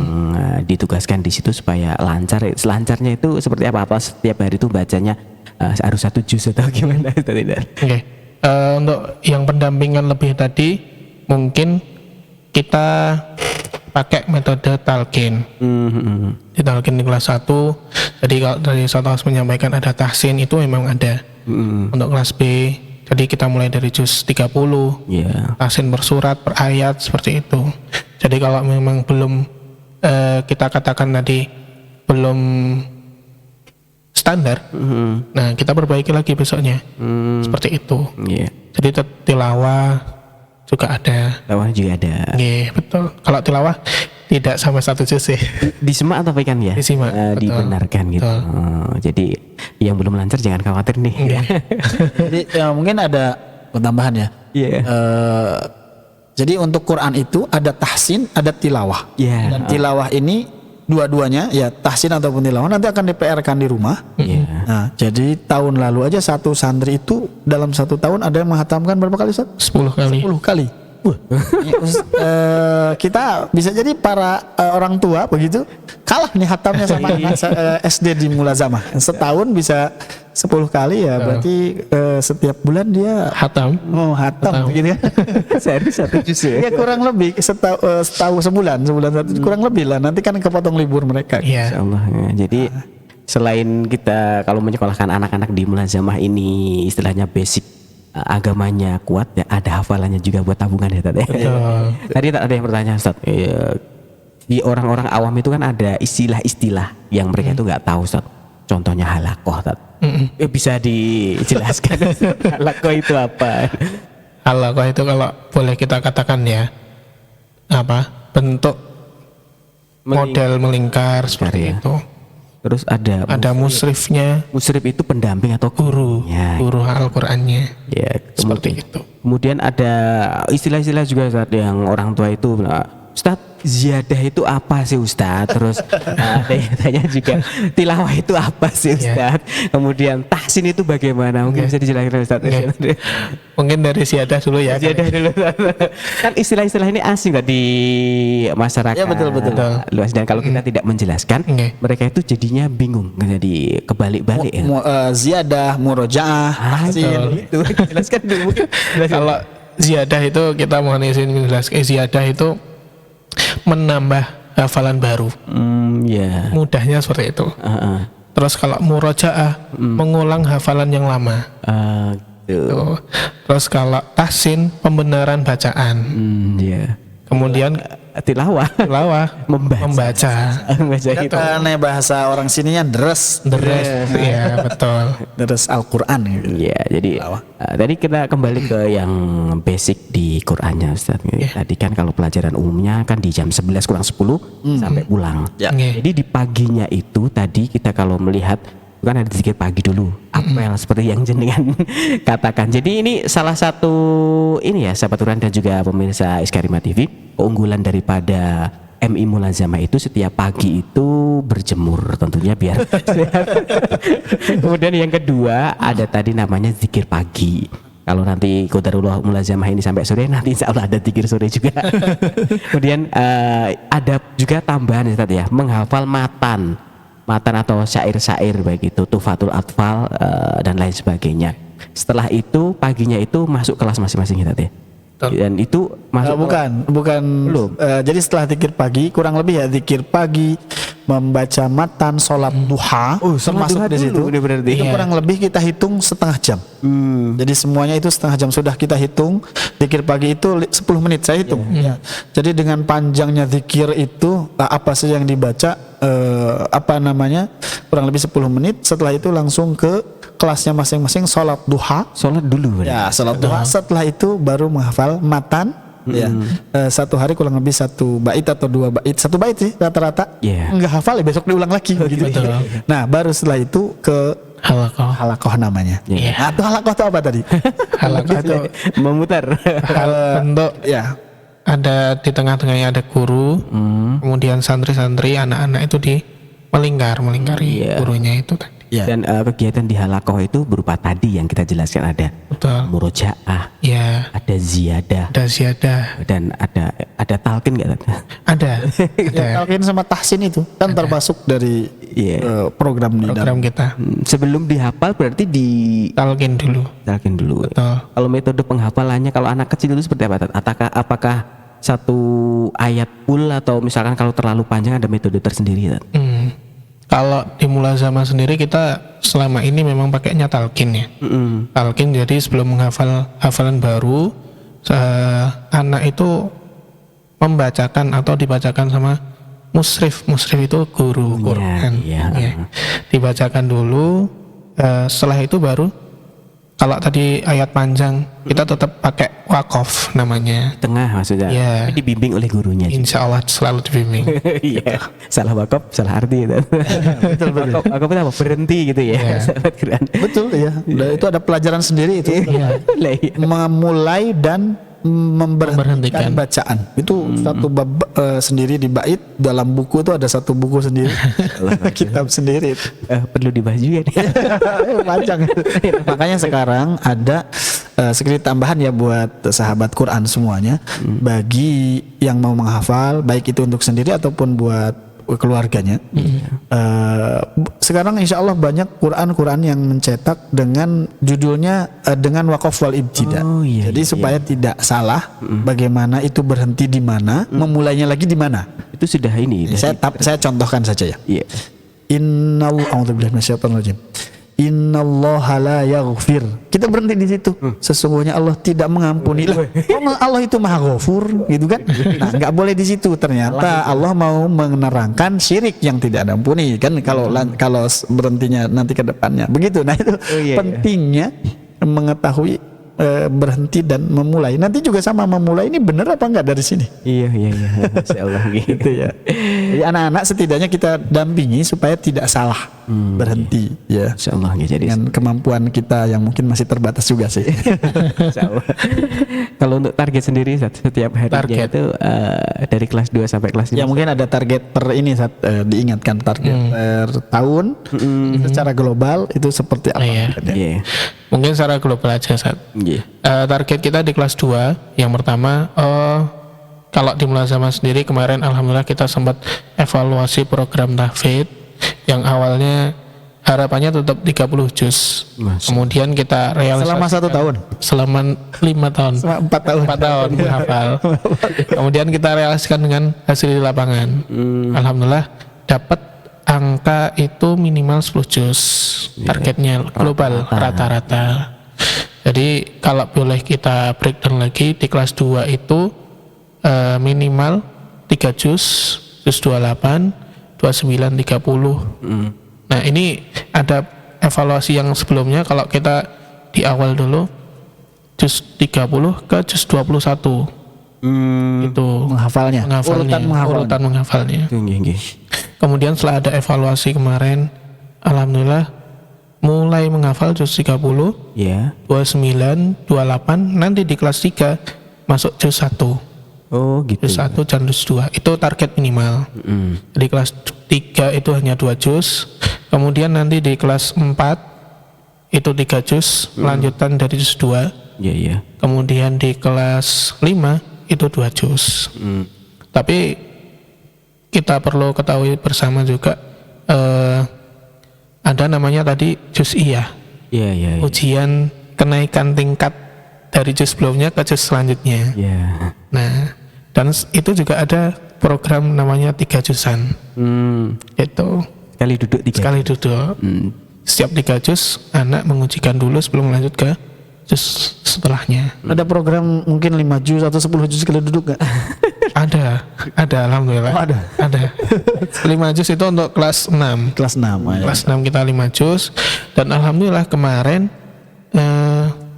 Speaker 1: ditugaskan di situ supaya lancar. Selancarnya itu seperti apa setiap hari itu bacanya harus 1 juz atau gimana itu tidak?
Speaker 5: Untuk yang pendampingan lebih tadi mungkin kita pakai metode talqin. Di talqin di kelas 1. Jadi kalau dari Ustaz menyampaikan ada tahsin itu memang ada. Untuk kelas B, jadi kita mulai dari juz 30. Tahsin bersurat, per ayat seperti itu. Jadi kalau memang belum kita katakan tadi belum standar, nah kita perbaiki lagi besoknya, seperti itu. Jadi tilawah juga ada.
Speaker 1: Tilawah juga ada.
Speaker 5: Betul. Kalau tilawah tidak sampai 1 juz sih.
Speaker 1: Disimak atau kan ya?
Speaker 5: Disimak.
Speaker 1: Dibenarkan gitu. Jadi yang belum lancar jangan khawatir nih.
Speaker 4: Jadi mungkin ada tambahan ya. Jadi untuk Quran itu ada tahsin, ada tilawah. Dan tilawah ini dua-duanya ya, tahsin ataupun tilawah nanti akan di-PR-kan di rumah. Nah, jadi tahun lalu aja satu santri itu dalam 1 tahun ada yang menghatamkan berapa kali, Ustaz?
Speaker 5: 10 kali.
Speaker 4: 10 kali. Kita bisa jadi para orang tua begitu kalah nih hatamnya sama SD di Mulazamah. Setahun bisa 10 kali ya, berarti setiap bulan dia
Speaker 5: hatam
Speaker 4: gitu ya.
Speaker 1: Sehari 1 juz ya.
Speaker 4: Kurang lebih setahun sebulan satu kurang lebih lah, nanti kan kepotong libur mereka.
Speaker 1: Insyaallah. Jadi selain kita kalau menyekolahkan anak-anak di Mulazamah ini istilahnya basic agamanya kuat ya, ada hafalannya juga buat tabungan ya Tadi. Tadi ada yang bertanya Ustaz, di orang-orang awam itu kan ada istilah-istilah yang mereka itu nggak tahu Ustaz. Contohnya halakoh Ustaz. Bisa dijelaskan halakoh itu apa?
Speaker 5: Halakoh itu kalau boleh kita katakan ya, bentuk model melingkar seperti itu.
Speaker 1: Terus ada
Speaker 5: musrifnya.
Speaker 1: Musrif itu pendamping atau
Speaker 5: guru Al-Qur'annya. Seperti itu.
Speaker 1: Kemudian ada istilah-istilah juga Ustaz, yang orang tua itu Ustaz, ziyadah itu apa sih Ustaz? Terus ada yang tanya juga tilawah itu apa sih Ustaz? Kemudian tahsin itu bagaimana? Mungkin bisa dijelaskan Ustaz.
Speaker 5: Mungkin dari ziyadah dulu ya.
Speaker 1: Ziyadah dulu. Kan istilah-istilah ini asing gak di masyarakat.
Speaker 4: Ya betul.
Speaker 1: Luas, dan kalau kita tidak menjelaskan, mereka itu jadinya bingung, jadi kebalik-balik ya.
Speaker 4: Ziyadah, murojaah, tahsin
Speaker 1: itu jelaskan dulu.
Speaker 5: Kalau ziyadah itu kita mohon izin menjelaskan, ziyadah itu menambah hafalan baru.
Speaker 1: Ya.
Speaker 5: Mudahnya seperti itu. Terus kalau murojaah mengulang hafalan yang lama.
Speaker 1: Gitu.
Speaker 5: Tuh. Terus kalau tahsin pembenaran bacaan.
Speaker 1: Ya.
Speaker 5: Kemudian
Speaker 1: Tilawah. Membaca.
Speaker 5: membaca.
Speaker 1: Membaca itu.
Speaker 4: Karena bahasa orang sininya deres,
Speaker 5: Iya betul.
Speaker 4: deres Al-Quran gitu.
Speaker 1: Iya, jadi tadi kita kembali ke yang basic di Qur'annya Ustaz. Tadi kan kalau pelajaran umumnya kan di jam 11 kurang 10 sampai pulang.
Speaker 4: Ya.
Speaker 1: Jadi di paginya itu tadi kita kalau melihat kan ada zikir pagi dulu, apel seperti yang jenengan katakan. Jadi ini salah satu ini ya sahabat Quran dan juga pemirsa Iskarima TV, keunggulan daripada MI Mulazamah itu setiap pagi itu berjemur tentunya biar sehat. Kemudian yang kedua ada tadi namanya zikir pagi. Kalau nanti Qadarullah Mulazamah ini sampai sore, nanti insya Allah ada zikir sore juga. Kemudian ada juga tambahan Ustaz ya, menghafal matan atau syair-syair baik itu Tufatul Atfal dan lain sebagainya. Setelah itu paginya itu masuk kelas masing-masing Ustaz ya. Dan itu masuk
Speaker 4: bukan belum. Jadi setelah zikir pagi kurang lebih ya zikir pagi, membaca matan, sholat duha termasuk di situ. Itu kurang lebih kita hitung setengah jam. Jadi semuanya itu setengah jam sudah kita hitung. Zikir pagi itu 10 menit saya hitung. Ya. Jadi dengan panjangnya zikir itu apa sih yang dibaca kurang lebih 10 menit. Setelah itu langsung ke kelasnya masing-masing, sholat duha.
Speaker 1: Sholat dulu
Speaker 4: ya, sholat duha. Setelah itu baru menghafal matan. Ya, satu hari kurang lebih 1 bait atau 2 bait, 1 bait sih rata-rata. Enggak hafal ya besok diulang lagi begitu. Nah baru setelah itu ke halakoh namanya. Nah itu halakoh itu apa tadi?
Speaker 5: Halakoh itu
Speaker 1: memutar.
Speaker 5: Bentuk ya ada di tengah-tengahnya ada guru, kemudian santri-santri anak-anak itu melingkari gurunya itu tadi.
Speaker 1: Dan kegiatan di halakoh itu berupa tadi yang kita jelaskan ada murojaah, ada ziyadah, dan ada talqin nggak?
Speaker 5: Ada.
Speaker 4: Talqin sama tahsin itu kan termasuk dari program
Speaker 5: kita.
Speaker 1: Sebelum dihafal berarti di talqin dulu.
Speaker 5: Betul.
Speaker 1: Kalau metode penghafalannya kalau anak kecil itu seperti apa? Apakah satu ayat full atau misalkan kalau terlalu panjang ada metode tersendiri?
Speaker 5: Kalau di Mulazamah sendiri kita selama ini memang pakainya talqin ya. Talqin jadi sebelum menghafal hafalan baru anak itu membacakan atau dibacakan sama musrif itu guru Quran. Dibacakan dulu, setelah itu baru kalau tadi ayat panjang kita tetap pakai wakof namanya.
Speaker 1: Tengah maksudnya. Tapi dibimbing oleh gurunya.
Speaker 5: Insya Allah selalu dibimbing.
Speaker 1: Salah wakof, salah arti. Betul. Wakof itu apa? Berhenti gitu ya.
Speaker 4: Betul ya. Itu ada pelajaran sendiri itu. Memulai dan memberhentikan bacaan itu satu bab sendiri di bait. Dalam buku itu ada satu buku sendiri. Kitab sendiri itu.
Speaker 1: Perlu dibahas juga nih.
Speaker 4: Panjang. Makanya sekarang ada sedikit tambahan ya buat sahabat Quran semuanya, bagi yang mau menghafal baik itu untuk sendiri ataupun buat keluarganya. Sekarang insya Allah banyak Quran yang mencetak dengan judulnya dengan wakaf wal ibtida. Jadi supaya tidak salah bagaimana itu berhenti di mana, memulainya lagi di mana.
Speaker 1: Itu sudah ini.
Speaker 4: Saya contohkan saja ya. Innallaha la yaghfir. Kita berhenti di situ. Sesungguhnya Allah tidak mengampuni. Allah itu Maha Ghafur, gitu kan? Nah, enggak boleh di situ. Ternyata Allah mau menerangkan syirik yang tidak diampuni kan kalau berhentinya nanti ke depannya. Begitu. Nah, itu pentingnya mengetahui berhenti dan memulai. Nanti juga sama memulai ini benar apa enggak dari sini?
Speaker 1: Iya. Insyaallah gitu
Speaker 4: ya. Jadi anak-anak setidaknya kita dampingi supaya tidak salah berhenti ya.
Speaker 1: Insyaallah jadi
Speaker 4: dengan kemampuan kita yang mungkin masih terbatas juga sih.
Speaker 1: Insyaallah. Kalau untuk target sendiri setiap harinya itu dari kelas 2 sampai kelas 5.
Speaker 4: Ya mungkin ada target per ini diingatkan target per tahun secara global itu seperti apa?
Speaker 5: Mungkin secara global aja target kita di kelas 2 yang pertama kalau di Mulazamah sendiri kemarin alhamdulillah kita sempat evaluasi program tahfidz yang awalnya harapannya tetap 30 juz. Kemudian kita realisasikan
Speaker 4: Selama 1 tahun.
Speaker 5: selama 5 tahun.
Speaker 4: Selama 4 tahun.
Speaker 5: 4 tahun menghafal. Kemudian kita realisasikan dengan hasil di lapangan. Alhamdulillah dapat angka itu minimal 10 juz. Targetnya global rata-rata. Jadi kalau boleh kita breakdown lagi, di kelas 2 itu minimal 3 juz, juz 28, 29, 30. Nah ini ada evaluasi yang sebelumnya. Kalau kita di awal dulu juz 30 ke juz 21 itu
Speaker 4: Menghafalnya.
Speaker 5: urutan menghafalnya.
Speaker 1: Nggih.
Speaker 5: Kemudian setelah ada evaluasi kemarin, alhamdulillah mulai menghafal juz 30,
Speaker 1: Ya.
Speaker 5: 29, 28, nanti di kelas 3 masuk juz 1.
Speaker 1: Oh gitu.
Speaker 5: Juz 1 dan juz 2 itu target minimal. Di kelas 3 itu hanya 2 juz. Kemudian nanti di kelas 4 itu 3 juz, lanjutan dari juz 2.
Speaker 1: Iya.
Speaker 5: Kemudian di kelas 5 itu 2 juz. Tapi kita perlu ketahui bersama juga ada namanya tadi juz'iyah.
Speaker 1: Iya.
Speaker 5: Ujian kenaikan tingkat dari juz sebelumnya ke juz selanjutnya.
Speaker 1: Ya.
Speaker 5: Nah, dan itu juga ada program namanya 3 juzan. Itu
Speaker 1: Sekali duduk 3.
Speaker 5: sekali duduk. Setiap 3 juz anak mengujikan dulu sebelum lanjut ke juz setelahnya.
Speaker 4: Ada program mungkin 5 juz atau 10 juz sekali duduk gak?
Speaker 5: Ada alhamdulillah.
Speaker 4: Oh, ada.
Speaker 5: 5 juz itu untuk kelas 6.
Speaker 4: Kelas 6.
Speaker 5: Kelas 6 kita 5 juz, dan alhamdulillah kemarin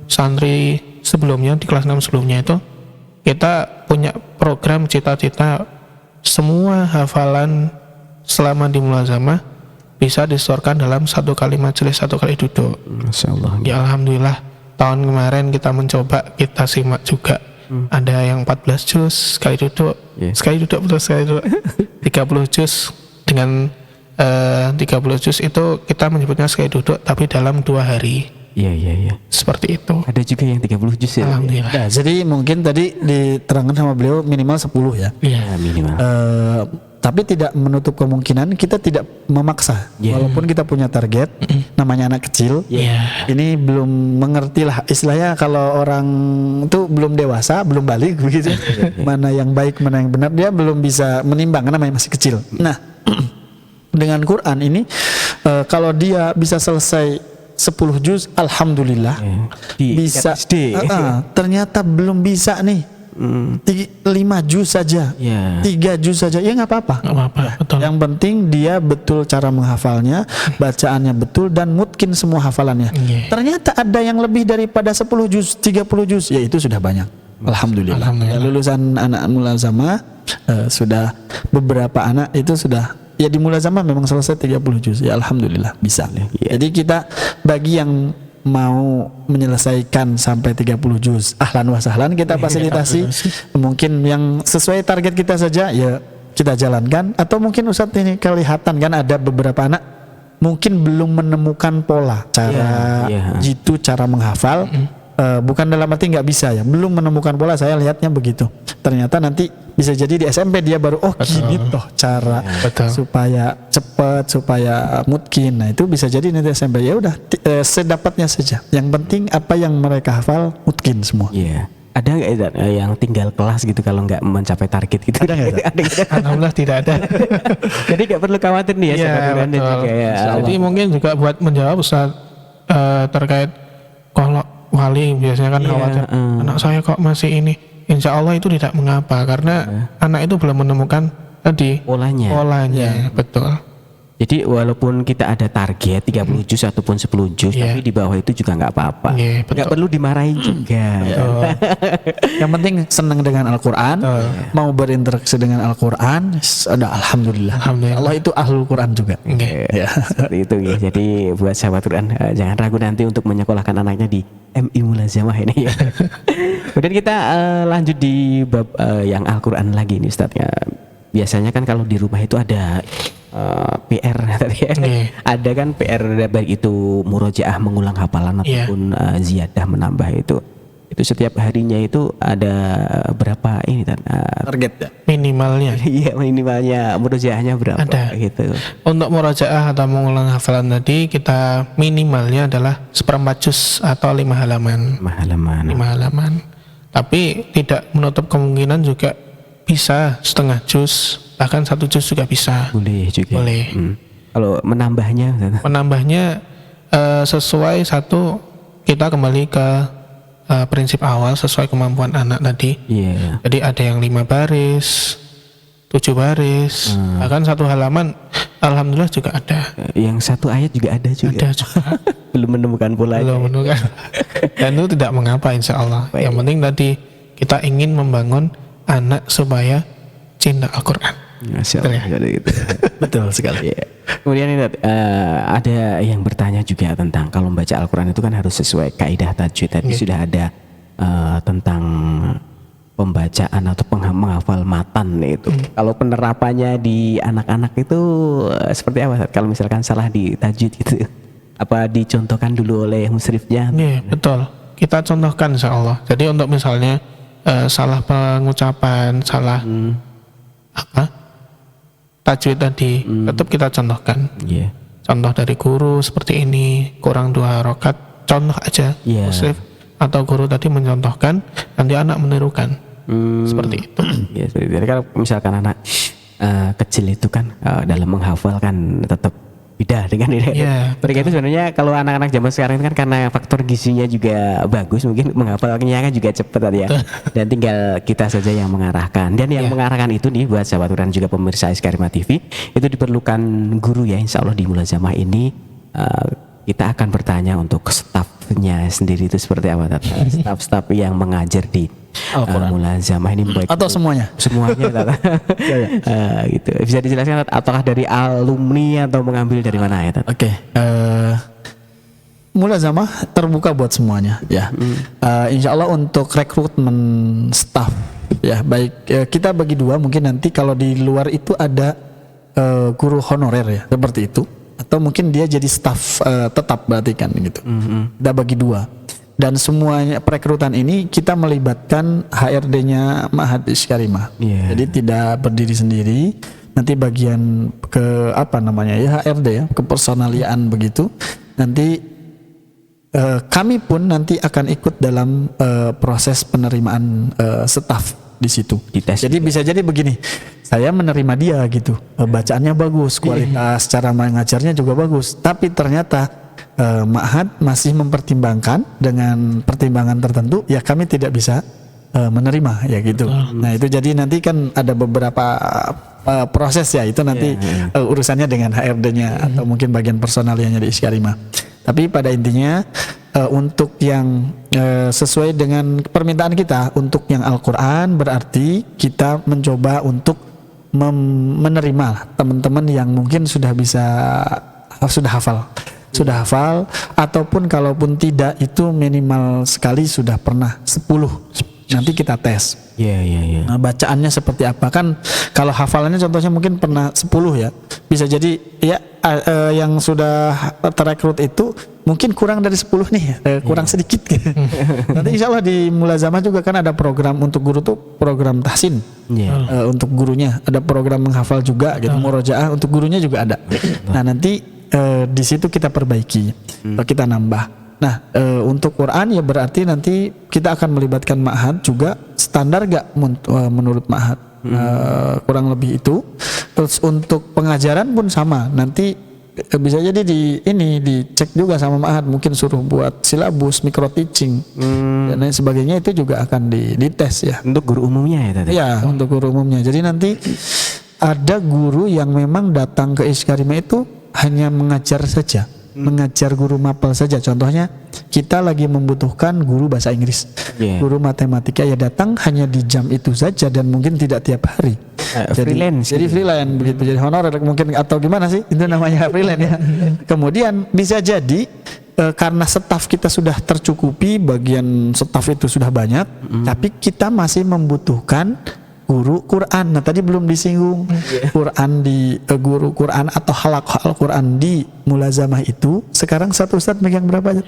Speaker 5: santri sebelumnya di kelas 6 sebelumnya itu kita punya program cita-cita semua hafalan selama di mulazamah bisa disetorkan dalam 1 kali majelis, 1 kali duduk.
Speaker 1: Masya Allah.
Speaker 5: Ya alhamdulillah tahun kemarin kita mencoba, kita simak juga. Ada yang 14 juz sekali duduk, sekali duduk betul sekali duduk. 30 juz dengan 30 juz itu kita menyebutnya sekali duduk tapi dalam 2 hari.
Speaker 1: Iya.
Speaker 5: Seperti itu.
Speaker 1: Ada juga yang 30 juz ya.
Speaker 5: Alhamdulillah.
Speaker 4: Nah, jadi mungkin tadi diterangkan sama beliau minimal 10 ya.
Speaker 5: Iya.
Speaker 1: Minimal.
Speaker 4: Tapi tidak menutup kemungkinan kita tidak memaksa. Walaupun kita punya target, namanya anak kecil. Ini belum mengerti lah istilahnya, kalau orang itu belum dewasa, belum balik begitu. Mana yang baik, mana yang benar, dia belum bisa menimbang karena masih kecil. Nah, dengan Quran ini kalau dia bisa selesai 10 juz, alhamdulillah. Bisa. Ternyata belum bisa nih. 5 juz saja, 3 juz saja, ya nggak apa-apa.
Speaker 5: Betul.
Speaker 4: Yang penting dia betul cara menghafalnya, bacaannya betul, dan mungkin semua hafalannya. Ternyata ada yang lebih daripada 10 juz, 30 juz, ya itu sudah banyak. Alhamdulillah. Lulusan anak mulazamah sudah beberapa anak itu sudah, ya di mulazamah memang selesai 30 juz, ya alhamdulillah bisa. Jadi kita bagi yang mau menyelesaikan sampai 30 juz, ahlan wa sahlan, kita fasilitasi. Mungkin yang sesuai target kita saja ya kita jalankan, atau mungkin Ustadz ini kelihatan kan ada beberapa anak mungkin belum menemukan pola cara jitu, cara menghafal. Bukan dalam arti nggak bisa ya, belum menemukan pola, saya lihatnya begitu. Ternyata nanti bisa jadi di SMP dia baru gini toh cara supaya cepat, supaya mungkin. Nah itu bisa jadi nanti SMP, ya udah sedapatnya saja. Yang penting apa yang mereka hafal mungkin semua.
Speaker 1: Ada nggak yang tinggal kelas gitu kalau nggak mencapai target gitu? Ada nggak?
Speaker 5: Alhamdulillah tidak ada.
Speaker 1: Jadi nggak perlu khawatir nih ya.
Speaker 5: Jadi mungkin juga buat menjawab Ustaz terkait kalau wali biasanya kan khawatir anak saya kok masih ini. Insya Allah itu tidak mengapa, karena anak itu belum menemukan tadi polanya. Betul.
Speaker 1: Jadi walaupun kita ada target 30 juz ataupun 10 juz, tapi di bawah itu juga nggak apa-apa. Nggak perlu dimarahin juga.
Speaker 4: Yang penting senang dengan Al-Quran, mau berinteraksi dengan Al-Quran, ada alhamdulillah. Allah itu ahlul Quran juga.
Speaker 1: Seperti itu ya. Jadi buat sahabat Quran, jangan ragu nanti untuk menyekolahkan anaknya di MI Mulazamah ini ya. Kemudian kita lanjut di bab yang Al-Quran lagi nih Ustaz ya. Biasanya kan kalau di rumah itu ada PR tadi ya. Ada kan PR baik itu murojaah mengulang hafalan ataupun ziyadah menambah itu. Itu setiap harinya itu ada berapa ini Tan?
Speaker 4: Target ya.
Speaker 5: Minimalnya.
Speaker 1: Iya, minimalnya murojaahnya berapa
Speaker 5: Ada.
Speaker 1: gitu.
Speaker 5: Untuk murojaah atau mengulang hafalan tadi, kita minimalnya adalah 1/4 juz atau 5 halaman.
Speaker 1: 5 halaman.
Speaker 5: 5 halaman. Tapi tidak menutup kemungkinan juga bisa setengah juz, bahkan 1 juz juga bisa.
Speaker 1: Boleh juga.
Speaker 5: Boleh.
Speaker 1: Kalau menambahnya
Speaker 5: Menambahnya sesuai satu, kita kembali ke prinsip awal sesuai kemampuan anak tadi.
Speaker 1: iya.
Speaker 5: Jadi ada yang 5 baris, 7 baris, bahkan 1 halaman. Alhamdulillah juga ada.
Speaker 1: Yang 1 ayat juga ada juga.
Speaker 5: Ada juga.
Speaker 1: Belum menemukan pola.
Speaker 5: Belum menemukan. Dan itu tidak mengapa insya Allah. Yang penting tadi kita ingin membangun anak supaya cinta Al-Quran.
Speaker 1: Masya Allah. Jadi gitu.
Speaker 4: Betul sekali.
Speaker 1: Iya. Kemudian ini ada yang bertanya juga tentang kalau membaca Al-Quran itu kan harus sesuai kaidah tajwid. Tadi sudah ada tentang pembacaan atau menghafal matan itu. Kalau penerapannya di anak-anak itu seperti apa? Kalau misalkan salah di tajwid gitu, apa dicontohkan dulu oleh musyrifnya?
Speaker 5: Iya, betul. Kita contohkan insya Allah. Jadi untuk misalnya salah pengucapan, salah tajwid tadi, tetap kita contohkan.
Speaker 1: Iya.
Speaker 5: Contoh dari guru seperti ini, kurang 2 rakaat, contoh aja.
Speaker 1: Iya.
Speaker 5: Musyrif atau guru tadi mencontohkan, nanti anak menirukan. Seperti itu.
Speaker 1: Ya, seperti itu. Kalau misalkan anak kecil itu kan dalam menghafal kan tetap beda dengan ini.
Speaker 5: Iya,
Speaker 1: Mereka itu sebenarnya kalau anak-anak zaman sekarang itu kan karena faktor gizinya juga bagus, mungkin menghafalnya kan juga cepat tadi ya. Dan tinggal kita saja yang mengarahkan. Dan yang mengarahkan itu nih buat sahabat Quran juga pemirsa Iskarima TV, itu diperlukan guru ya. Insya Allah di Mulazamah ini kita akan bertanya untuk stafnya sendiri itu seperti apa Tat? Staf-staf yang mengajar di Mulazamah ini baik
Speaker 4: Atau semuanya?
Speaker 1: semuanya Tat. Gitu. Bisa dijelaskan Tat, ataukah dari alumni atau mengambil dari mana ya Tat?
Speaker 4: Oke. Mulazamah terbuka buat semuanya ya. Insya Allah untuk rekrutmen staf ya baik, kita bagi 2, mungkin nanti kalau di luar itu ada guru honorer ya seperti itu, atau mungkin dia jadi staf tetap berarti kan gitu. Kita bagi 2. Dan semuanya perekrutan ini kita melibatkan HRD-nya Ma'had Iskarima. Jadi tidak berdiri sendiri. Nanti bagian ke apa namanya ya, HRD ya, kepersonaliaan begitu. Nanti kami pun nanti akan ikut dalam proses penerimaan staf di situ. Jadi bisa jadi begini, saya menerima dia gitu, bacaannya bagus, kualitas cara mengajarnya juga bagus, tapi ternyata Ma'had masih mempertimbangkan dengan pertimbangan tertentu, ya kami tidak bisa menerima ya gitu. Nah itu jadi nanti kan ada beberapa proses ya, itu nanti urusannya dengan HRD-nya atau mungkin bagian personalianya di Iskarima. Tapi pada intinya untuk yang sesuai dengan permintaan kita, untuk yang Al-Quran berarti kita mencoba untuk menerima teman-teman yang mungkin sudah hafal, ataupun kalaupun tidak itu minimal sekali sudah pernah 10. Nanti kita tes. Nah, bacaannya seperti apa kan? Kalau hafalannya contohnya mungkin pernah 10 ya. Bisa jadi ya yang sudah terekrut itu mungkin kurang dari 10 nih, kurang sedikit. Nanti insya Allah di Mulazamah juga kan ada program untuk guru tuh, program tahsin. Untuk gurunya ada program menghafal juga gitu, murojaah untuk gurunya juga ada. Nah nanti di situ kita perbaiki, kita nambah. Nah untuk Quran ya berarti nanti kita akan melibatkan Ma'had juga, standar gak menurut Ma'had, kurang lebih itu. Terus untuk pengajaran pun sama, nanti bisa jadi dicek juga sama Ma'had, mungkin suruh buat silabus, micro teaching dan lain sebagainya, itu juga akan dites ya. Untuk guru umumnya ya tadi? Ya untuk guru umumnya. Jadi nanti ada guru yang memang datang ke Iskarima itu hanya mengajar saja, mengajar guru mapel saja. Contohnya kita lagi membutuhkan guru bahasa Inggris, guru matematika, ya datang hanya di jam itu saja dan mungkin tidak tiap hari. Jadi freelance begitu, jadi honorer mungkin, atau gimana sih itu namanya, freelance ya. Kemudian bisa jadi karena staf kita sudah tercukupi, bagian staf itu sudah banyak, tapi kita masih membutuhkan guru Quran. Nah tadi belum disinggung, Quran di guru Quran atau halaqah Al-Quran di Mulazamah itu sekarang satu ustadz megang berapa aja?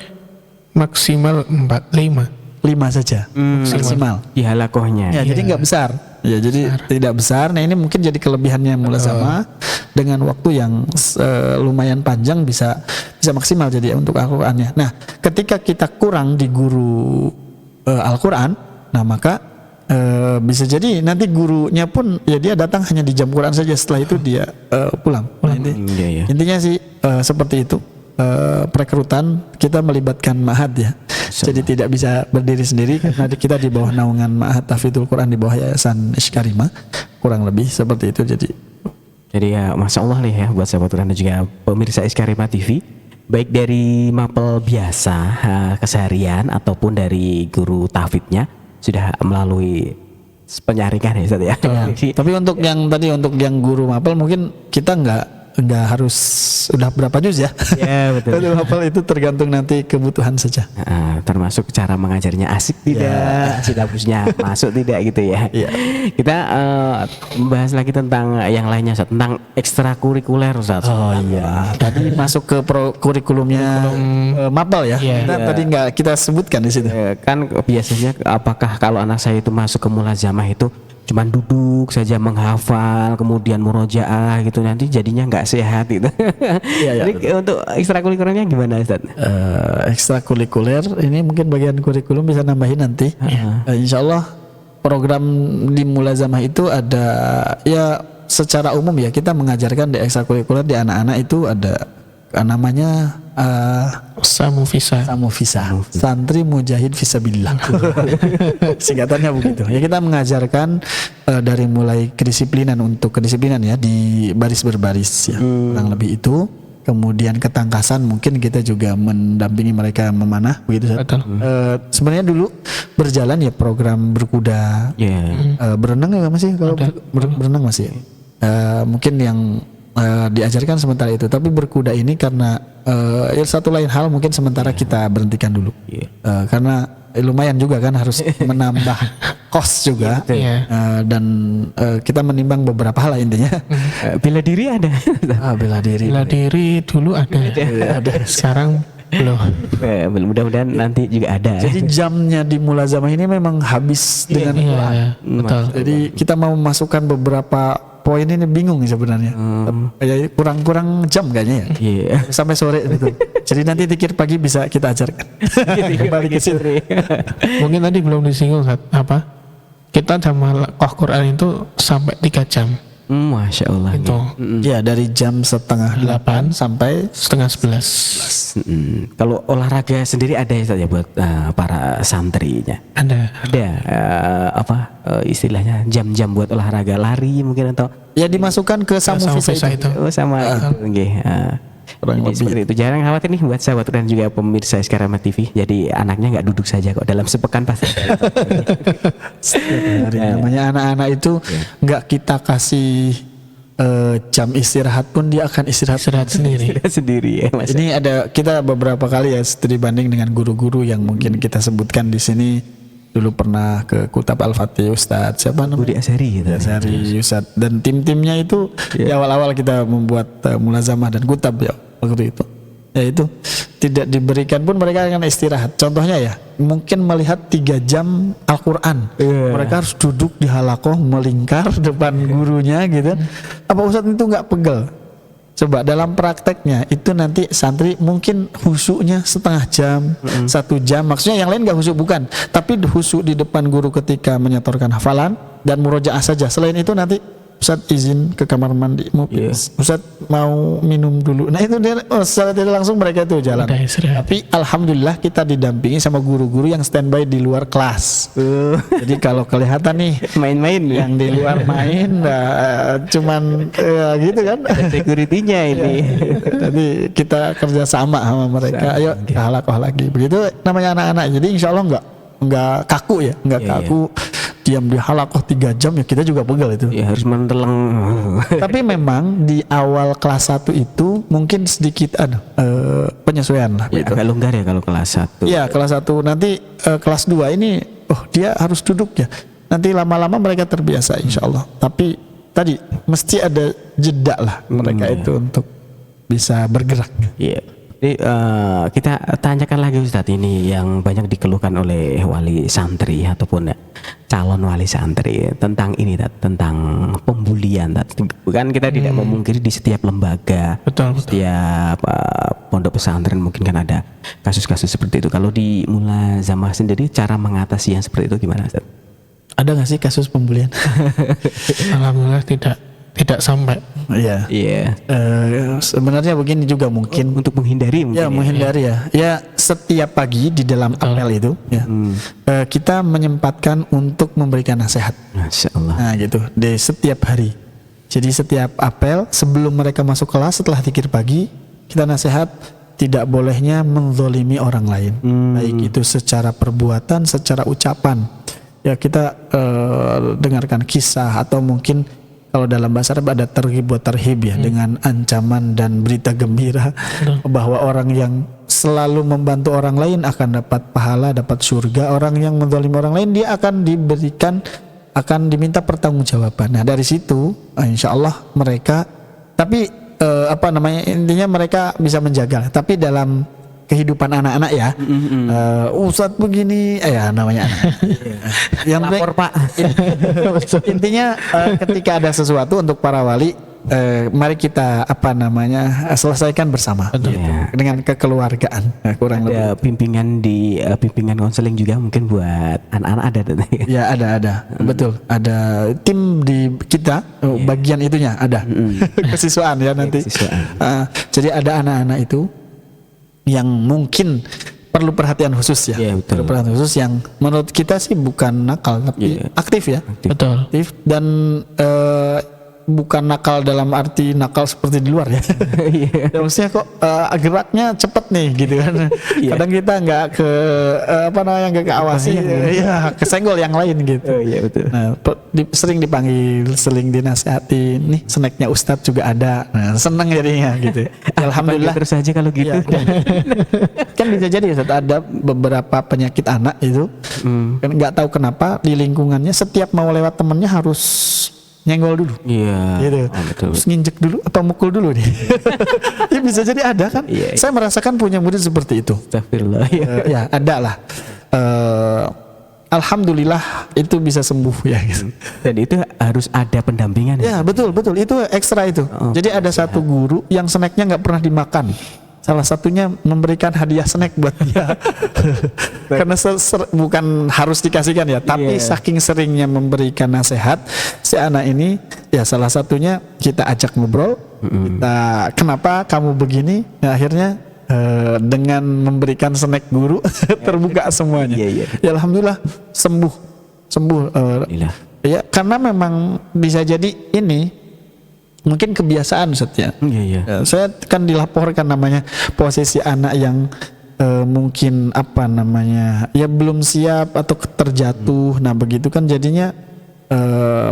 Speaker 5: Maksimal 4-5.
Speaker 4: saja maksimal.
Speaker 1: Di halakohnya.
Speaker 4: Ya, jadi nggak besar. Ya, jadi tidak besar. Nah, ini mungkin jadi kelebihannya mulazamah dengan waktu yang lumayan panjang bisa maksimal jadi untuk Al-Qur'annya. Nah, ketika kita kurang di guru Al-Qur'an, nah maka bisa jadi nanti gurunya pun ya dia datang hanya di jam Quran saja, setelah itu dia pulang. Nah, intinya sih seperti itu. Perekrutan kita melibatkan ma'had ya. Jadi tidak bisa berdiri sendiri karena kita di bawah naungan Ma'had Tahfidzul Quran di bawah Yayasan Ishkarimah, kurang lebih seperti itu. Jadi
Speaker 1: ya Masya Allah nih ya buat sahabat Quran dan juga pemirsa Ishkarimah TV, baik dari mapel biasa keseharian ataupun dari guru tahfidznya sudah melalui penyaringan ya Ustaz ya.
Speaker 4: Tapi untuk yang tadi untuk yang guru mapel mungkin kita nggak harus udah berapa juz ya. Ya betul. Untuk mapel itu tergantung nanti kebutuhan saja.
Speaker 1: Termasuk cara mengajarnya asik tidak, silabusnya masuk tidak gitu ya. Kita membahas lagi tentang yang lainnya Ustaz, tentang ekstrakurikuler Ustaz.
Speaker 4: Oh iya. Tadi masuk ke kurikulumnya mapel ya. Kita tadi nggak kita sebutkan di situ.
Speaker 1: Kan biasanya apakah kalau anak saya itu masuk ke mulazamah itu cuman duduk saja menghafal kemudian murojaah gitu, nanti jadinya nggak sehat gitu. Jadi untuk ekstrakurikulernya gimana Ustaz?
Speaker 4: Ekstrakurikuler ini mungkin bagian kurikulum bisa nambahin nanti. Insya Allah program di mulazamah itu ada ya secara umum ya, kita mengajarkan di ekstrakurikuler di anak-anak itu ada namanya
Speaker 5: Samufisa,
Speaker 4: Santri Mujahid Fisabilillah. Singkatannya begitu. Ya, kita mengajarkan dari mulai kedisiplinan ya di baris berbaris ya, kurang lebih itu. Kemudian ketangkasan mungkin kita juga mendampingi mereka memanah begitu. Sebenarnya dulu berjalan ya program berkuda, berenang ya masih kalau berenang masih. Mungkin yang diajarkan sementara itu, tapi berkuda ini karena satu lain hal mungkin sementara kita berhentikan dulu karena lumayan juga kan harus menambah kos juga dan kita menimbang beberapa hal lah intinya.
Speaker 1: Bela diri ada.
Speaker 4: Bela diri
Speaker 5: dulu ada. Sekarang belum, mudah-mudahan nanti juga ada.
Speaker 4: Jadi jamnya di mulazamah ini memang habis dengan
Speaker 5: betul.
Speaker 4: Jadi kita mau memasukkan beberapa poin ini bingung sebenarnya. Ya, kurang jam kayaknya ya. Sampai sore gitu. Jadi nanti dikir pagi bisa kita ajarkan. Kembali ke sini.
Speaker 5: Mungkin tadi belum disinggung apa? Kita jam halaqah Quran itu sampai 3 jam.
Speaker 1: Masya Allah.
Speaker 5: Itu.
Speaker 4: Ya dari jam 7:30 sampai
Speaker 5: 10:30.
Speaker 1: Kalau olahraga sendiri ada ya buat para santrinya?
Speaker 5: Ada.
Speaker 1: Istilahnya jam-jam buat olahraga, lari mungkin atau?
Speaker 4: Ya dimasukkan ke Samufisa itu.
Speaker 1: Sama itu. Jadi seperti itu. Jangan khawatir nih buat sahabat dan juga pemirsa Ishkarimah TV. Jadi anaknya nggak duduk saja kok, dalam sepekan pasti.
Speaker 4: Namanya anak-anak itu nggak kita kasih jam istirahat pun dia akan istirahat
Speaker 1: sendiri ya,
Speaker 4: Ini ada kita beberapa kali ya studi banding dengan guru-guru yang mungkin kita sebutkan di sini. Dulu pernah ke Kutab Al-Fatih Ustadz siapa namanya?
Speaker 1: Budi Asyari gitu.
Speaker 4: Ustadz dan tim-timnya itu di awal-awal kita membuat mulazamah dan kutab ya waktu itu. Ya itu tidak diberikan pun mereka akan istirahat. Contohnya ya mungkin melihat 3 jam Al-Quran. Mereka harus duduk di halaqah melingkar depan gurunya gitu. Apa Ustadz itu nggak pegel? Coba dalam prakteknya itu nanti santri mungkin khusyuknya setengah jam, 1 jam. Maksudnya yang lain nggak khusyuk bukan, tapi khusyuk di depan guru ketika menyetorkan hafalan dan murojaah saja. Selain itu nanti Ustadz izin ke kamar mandi, Ustadz mau minum dulu. Nah itu dia secara tidak langsung mereka itu jalan. Tapi alhamdulillah kita didampingi sama guru-guru yang standby di luar kelas. Jadi kalau kelihatan nih
Speaker 1: main-main
Speaker 4: yang di luar main, cuman gitu kan.
Speaker 1: Security-nya ini.
Speaker 4: Jadi kita kerjasama sama mereka. Ayo halaqah lagi. Begitu namanya anak-anak. Jadi insya Allah nggak kaku ya, nggak kaku. Diam di halaqah 3 jam ya kita juga pegel itu.
Speaker 1: Ya harus menteleng.
Speaker 4: Tapi memang di awal kelas 1 itu mungkin sedikit ada penyesuaian lah.
Speaker 1: Ya, agak longgar ya kalau kelas 1.
Speaker 4: Iya kelas 1 nanti kelas 2 ini dia harus duduk ya. Nanti lama-lama mereka terbiasa insya Allah. Tapi tadi mesti ada jeda lah mereka itu untuk bisa bergerak.
Speaker 1: Iya. Jadi kita tanyakan lagi Ustadz, ini yang banyak dikeluhkan oleh wali santri ataupun calon wali santri tentang ini tentang pembulian. Bukan kita tidak memungkiri di setiap lembaga,
Speaker 5: Betul.
Speaker 1: setiap pondok pesantren mungkin kan ada kasus-kasus seperti itu. Kalau di Mulazamah sendiri cara mengatasi yang seperti itu gimana Ustadz?
Speaker 4: Ada nggak sih kasus pembulian?
Speaker 5: Alhamdulillah tidak sampai.
Speaker 4: Iya.
Speaker 1: Iya.
Speaker 4: Sebenarnya begini juga mungkin.
Speaker 1: Untuk menghindari mungkin.
Speaker 4: Ya menghindari ya. Ya setiap pagi di dalam apel itu ya kita menyempatkan untuk memberikan nasihat.
Speaker 1: Masya Allah.
Speaker 4: Nah gitu di setiap hari. Jadi setiap apel sebelum mereka masuk kelas setelah zikir pagi kita nasihat tidak bolehnya menzolimi orang lain. Baik itu secara perbuatan, secara ucapan. Ya kita dengarkan kisah atau mungkin kalau dalam bahasa Arab ada targhib wa tarhib ya, dengan ancaman dan berita gembira bahwa orang yang selalu membantu orang lain akan dapat pahala, dapat surga. Orang yang menzalimi orang lain dia akan diminta pertanggungjawaban. Nah dari situ insya Allah mereka, tapi intinya mereka bisa menjaga. Tapi dalam kehidupan anak-anak ya, Ustadz begini, ya namanya anak. Yang
Speaker 1: Lapor Pak.
Speaker 4: Intinya ketika ada sesuatu untuk para wali, mari kita selesaikan bersama dengan kekeluargaan. Kurang lebih.
Speaker 1: Ada bimbingan konseling juga mungkin buat anak-anak ada.
Speaker 4: Ya ada, betul. Ada tim di kita bagian itunya ada kesiswaan ya nanti. Jadi ada anak-anak itu yang mungkin perlu perhatian khusus ya.
Speaker 1: Iya, betul.
Speaker 4: Perlu perhatian khusus yang menurut kita sih bukan nakal tapi aktif ya.
Speaker 5: Betul.
Speaker 4: Aktif dan bukan nakal dalam arti nakal seperti di luar ya. Ya maksudnya kok geraknya cepet nih gitu kan. Kadang kita nggak nggak keawasi ya, kesenggol yang lain gitu.
Speaker 1: Iya betul.
Speaker 4: Nah, sering dipanggil, sering dinasihati. Nih snacknya Ustadz juga ada. Nah, senang jadinya gitu. Alhamdulillah.
Speaker 1: Terus aja kalau gitu.
Speaker 4: Kan bisa jadi Ustadz, ada beberapa penyakit anak itu kan nggak tahu kenapa di lingkungannya setiap mau lewat temennya harus nyenggol dulu.
Speaker 1: Iya.
Speaker 4: Gitu.
Speaker 1: Betul.
Speaker 4: Terus nginjek dulu atau mukul dulu nih. Ya bisa jadi ada kan.
Speaker 1: Iya.
Speaker 4: Saya merasakan punya murid seperti itu.
Speaker 1: Astagfirullah.
Speaker 4: Ya ada lah. Alhamdulillah itu bisa sembuh ya. Gitu.
Speaker 1: Dan itu harus ada pendampingan.
Speaker 4: Ya betul itu ekstra itu. Jadi ada satu guru yang snacknya nggak pernah dimakan. Salah satunya memberikan hadiah snack buat dia. Karena bukan harus dikasihkan ya, tapi saking seringnya memberikan nasihat si anak ini, ya salah satunya kita ajak ngobrol. Kita kenapa kamu begini? Ya, akhirnya dengan memberikan snack guru terbuka semuanya. Ya alhamdulillah sembuh. Ya karena memang bisa jadi ini mungkin kebiasaan Ustaz ya. Saya kan dilaporkan namanya posisi anak yang mungkin ya belum siap atau terjatuh. Nah begitu kan jadinya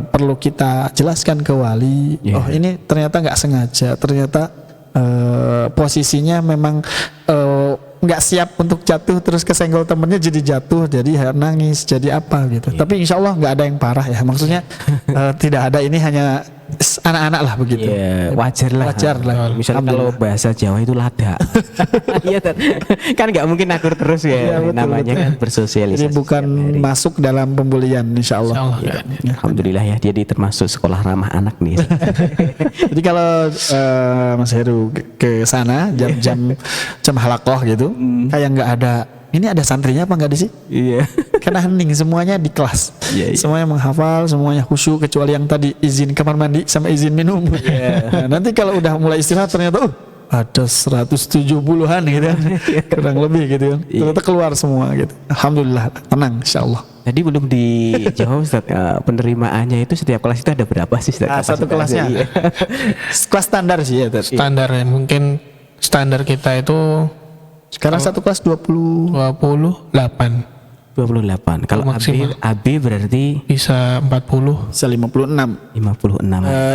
Speaker 4: perlu kita jelaskan ke wali. Oh ini ternyata nggak sengaja, ternyata posisinya memang nggak siap untuk jatuh, terus kesenggol temennya jadi jatuh, jadi nangis, jadi apa gitu. Tapi insya Allah nggak ada yang parah ya, maksudnya tidak ada, ini hanya anak-anak lah begitu.
Speaker 1: Wajar lah. Misalnya kalau bahasa Jawa itu lada. Iya kan nggak mungkin akur terus ya, namanya kan bersosialisasi.
Speaker 4: Jadi bukan masuk dalam pembulian insya Allah.
Speaker 1: Alhamdulillah ya, jadi termasuk sekolah ramah anak nih.
Speaker 4: Jadi kalau Mas Heru ke sana jam halakoh gitu, kayak nggak ada. Ini ada santrinya apa nggak di sini? Iya. Karena hening semuanya di kelas. Semuanya menghafal, semuanya khusyuk kecuali yang tadi izin kamar mandi sama izin minum. Nah, nanti kalau udah mulai istirahat ternyata ada 170-an gitu kan. Kurang lebih gitu kan. Ternyata keluar semua gitu. Alhamdulillah tenang insyaallah.
Speaker 1: Jadi belum dijawab Ustaz, penerimaannya itu setiap kelas itu ada berapa sih Ustaz?
Speaker 4: Satu kelasnya. Kelas standar sih ya.
Speaker 5: Standar ya, mungkin standar kita itu
Speaker 4: sekarang satu kelas 28.
Speaker 1: Kalau AB berarti
Speaker 5: bisa 40.
Speaker 4: Bisa 56.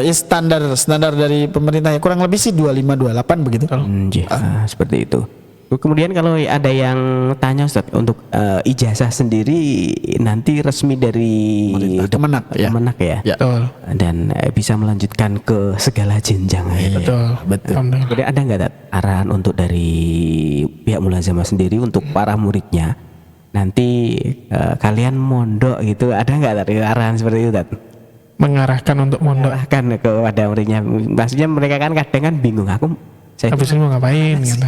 Speaker 4: Ya
Speaker 5: standar
Speaker 4: dari pemerintah ya kurang lebih sih 25 28 begitu.
Speaker 1: Seperti itu. Kemudian kalau ada yang tanya Ustaz, untuk ijazah sendiri nanti resmi dari
Speaker 4: Kemenak, ya.
Speaker 1: Kemenak ya.
Speaker 4: Ya.
Speaker 5: Betul.
Speaker 1: Dan bisa melanjutkan ke segala jenjang ya.
Speaker 5: Betul.
Speaker 4: betul.
Speaker 5: Alhamdulillah.
Speaker 1: Kemudian ada nggak Tat, arahan untuk dari pihak Mulazamah sendiri untuk para muridnya nanti kalian mondok gitu, ada nggak Tat arahan seperti itu Tat?
Speaker 5: Mengarahkan untuk mondok.
Speaker 1: Arahkan kepada muridnya, maksudnya mereka kan kadang kan bingung, saya
Speaker 5: Habis ini mau ngapain gitu.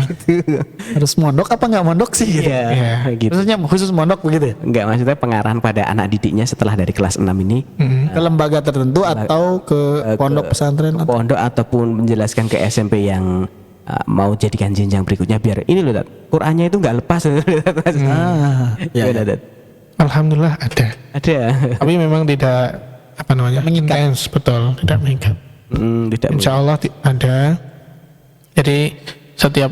Speaker 4: Harus mondok apa nggak mondok sih gitu.
Speaker 1: Iya,
Speaker 5: Iya.
Speaker 1: gitu.
Speaker 4: Maksudnya khusus mondok begitu ya?
Speaker 1: Enggak, maksudnya pengarahan pada anak didiknya setelah dari kelas 6 ini
Speaker 4: Ke lembaga tertentu atau ke pondok pesantren atau
Speaker 1: pondok ataupun menjelaskan ke SMP yang mau jadikan jenjang berikutnya, biar ini loh Tat, Qurannya itu nggak lepas.
Speaker 4: ya,
Speaker 1: Gimana, Tat?
Speaker 5: Alhamdulillah ada.
Speaker 1: Ada.
Speaker 5: Tapi memang tidak intens, betul, tidak mengikat.
Speaker 1: Tidak.
Speaker 5: Insya Allah ada. Jadi setiap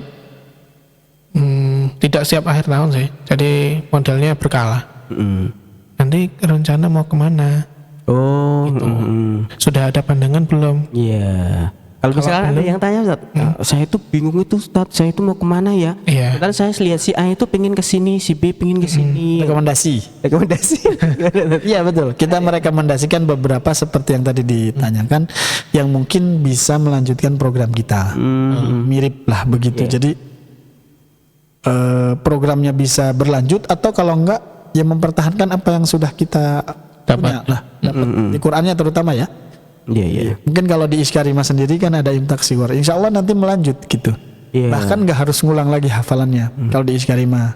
Speaker 5: tidak setiap akhir tahun sih. Jadi modelnya berkala. Nanti rencana mau kemana?
Speaker 1: Oh,
Speaker 5: Sudah ada pandangan belum?
Speaker 1: iya. Kalau misalnya ada yang tanya Ustaz, saya itu bingung itu Ustaz, saya itu mau kemana ya?
Speaker 5: Iya.
Speaker 1: Padahal saya lihat si A itu pengen ke sini, si B pengen ke sini.
Speaker 4: rekomendasi.
Speaker 1: Rekomendasi.
Speaker 4: Iya betul. Kita merekomendasikan beberapa seperti yang tadi ditanyakan yang mungkin bisa melanjutkan program kita. Mirip lah begitu. Jadi programnya bisa berlanjut atau kalau enggak ya mempertahankan apa yang sudah kita punya lah. Dapat di Qurannya terutama ya.
Speaker 1: Iya, iya.
Speaker 4: Mungkin kalau di Iskarima sendiri kan ada imtak siwar. Insya Allah nanti melanjut gitu.
Speaker 1: Iya.
Speaker 4: Bahkan nggak harus ngulang lagi hafalannya kalau di Iskarima.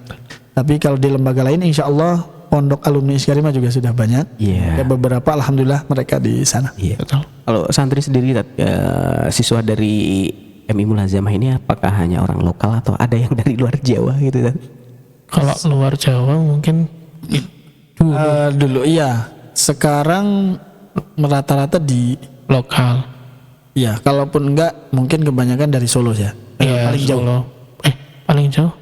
Speaker 4: Tapi kalau di lembaga lain Insya Allah pondok alumni Iskarima juga sudah banyak.
Speaker 1: Iya.
Speaker 4: Ada beberapa alhamdulillah mereka di sana.
Speaker 1: Iya.
Speaker 5: Betul.
Speaker 1: Kalau santri sendiri Tat, siswa dari MI Mulazamah ini apakah hanya orang lokal atau ada yang dari luar Jawa gitu Tat?
Speaker 5: Kalau luar Jawa mungkin
Speaker 4: Dulu iya. Sekarang rata-rata di
Speaker 5: lokal.
Speaker 4: ya kalaupun enggak mungkin kebanyakan dari Solo ya.
Speaker 5: Iya,
Speaker 4: Paling jauh.
Speaker 5: Solo. Paling jauh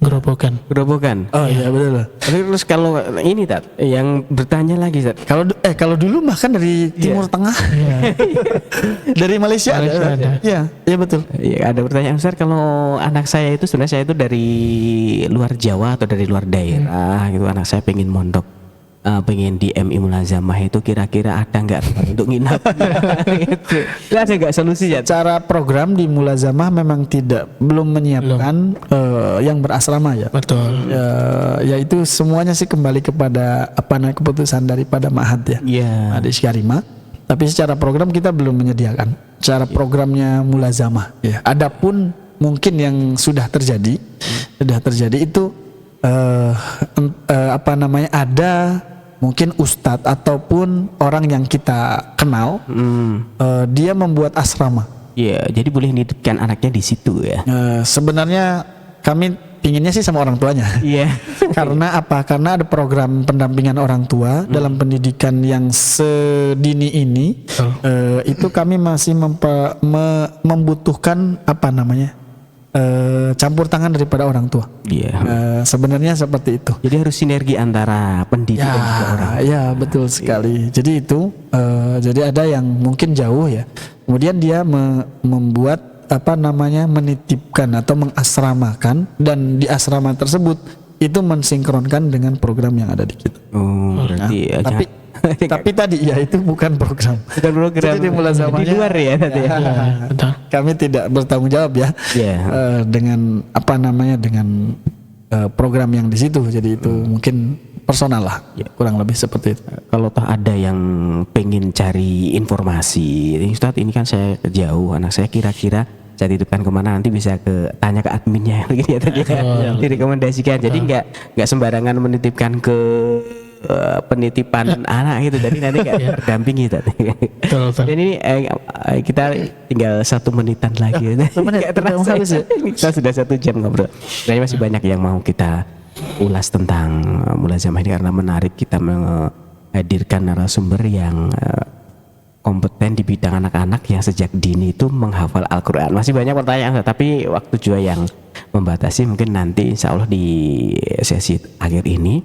Speaker 5: Gerobokan.
Speaker 1: Gerobokan.
Speaker 4: Oh iya betul.
Speaker 1: Tapi terus kalau ini Tat, yang bertanya lagi Tat,
Speaker 4: Kalau dulu bahkan dari Timur Tengah, dari Malaysia,
Speaker 5: ada.
Speaker 4: Iya, iya betul.
Speaker 1: ya, ada pertanyaan besar, kalau anak saya itu sebenarnya saya itu dari luar Jawa atau dari luar daerah gitu, anak saya pengen mondok, pengen di MI Mulazamah itu kira-kira ada nggak tempat untuk nginap? Gitu. Ada nggak solusi ya?
Speaker 4: Cara program di Mulazamah memang belum menyiapkan yang berasrama ya.
Speaker 5: Betul.
Speaker 4: Yaitu semuanya sih kembali kepada keputusan daripada Ma'had ya.
Speaker 1: Iya.
Speaker 4: Ada Iskarima. Tapi secara program kita belum menyediakan. Cara programnya Mulazamah. Ya. Adapun mungkin yang sudah terjadi itu ada mungkin ustadz ataupun orang yang kita kenal, dia membuat asrama.
Speaker 1: Iya, jadi boleh nitipkan anaknya di situ ya.
Speaker 4: Sebenarnya kami pinginnya sih sama orang tuanya.
Speaker 1: Iya.
Speaker 4: Karena apa? Karena ada program pendampingan orang tua dalam pendidikan yang sedini ini. Itu kami masih membutuhkan campur tangan daripada orang tua.
Speaker 1: Iya.
Speaker 4: Sebenarnya seperti itu.
Speaker 1: Jadi harus sinergi antara pendidik dan juga orang.
Speaker 4: Ya betul sekali. Jadi itu jadi ada yang mungkin jauh ya. Kemudian dia membuat menitipkan atau mengasramakan, dan di asrama tersebut itu mensinkronkan dengan program yang ada di kita.
Speaker 1: Oh, berarti ya,
Speaker 4: Tapi tadi ya itu bukan program.
Speaker 1: bukan program.
Speaker 4: Jadi di Mulazamahnya
Speaker 1: di luar ya tadi ya.
Speaker 5: Betul.
Speaker 4: Kami tidak bertanggung jawab ya.
Speaker 1: Iya.
Speaker 4: Dengan dengan program yang di situ. Jadi itu mungkin personal lah. Kurang lebih seperti itu.
Speaker 1: Kalau toh ada yang pengen cari informasi, Ustadz ini kan saya jauh, anak saya kira-kira saya titipkan kemana, nanti bisa tanya ke adminnya gitu ya tadi ya. Direkomendasikan. Jadi nggak sembarangan menitipkan ke penitipan anak gitu, jadi nanti nggak terdampingi tadi.
Speaker 5: Betul.
Speaker 1: Dan ini kita tinggal 1 menitan lagi. Nggak terasa ya. Kita sudah 1 jam ngobrol. Sebenarnya masih banyak yang mau kita ulas tentang Mulazamah ini karena menarik. Kita menghadirkan narasumber yang kompeten di bidang anak-anak yang sejak dini itu menghafal Al-Quran. Masih banyak pertanyaan, tapi waktu juga yang membatasi. Mungkin nanti insya Allah di sesi akhir ini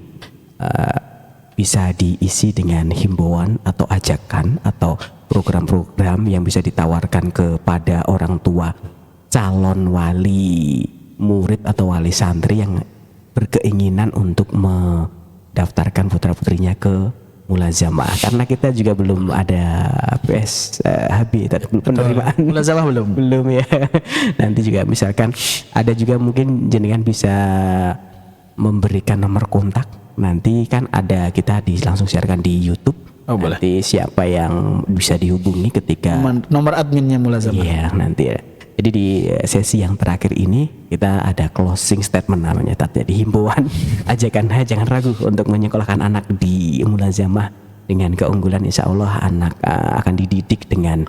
Speaker 1: bisa diisi dengan himbauan atau ajakan atau program-program yang bisa ditawarkan kepada orang tua calon wali murid atau wali santri yang berkeinginan untuk mendaftarkan putra-putrinya ke mulazamah, karena kita juga belum ada PSHB, penerimaan
Speaker 4: mulazamah belum
Speaker 1: ya. Nanti juga misalkan ada juga mungkin jenengan bisa memberikan nomor kontak, nanti kan ada, kita langsung siarkan di YouTube.
Speaker 4: Boleh.
Speaker 1: Nanti siapa yang bisa dihubungi ketika
Speaker 4: Nomor adminnya mulazamah.
Speaker 1: iya nanti ya. Jadi di sesi yang terakhir ini kita ada closing statement namanya, jadi himbauan ajakan jangan ragu untuk menyekolahkan anak di mulazamah dengan keunggulan, insya Allah anak akan dididik dengan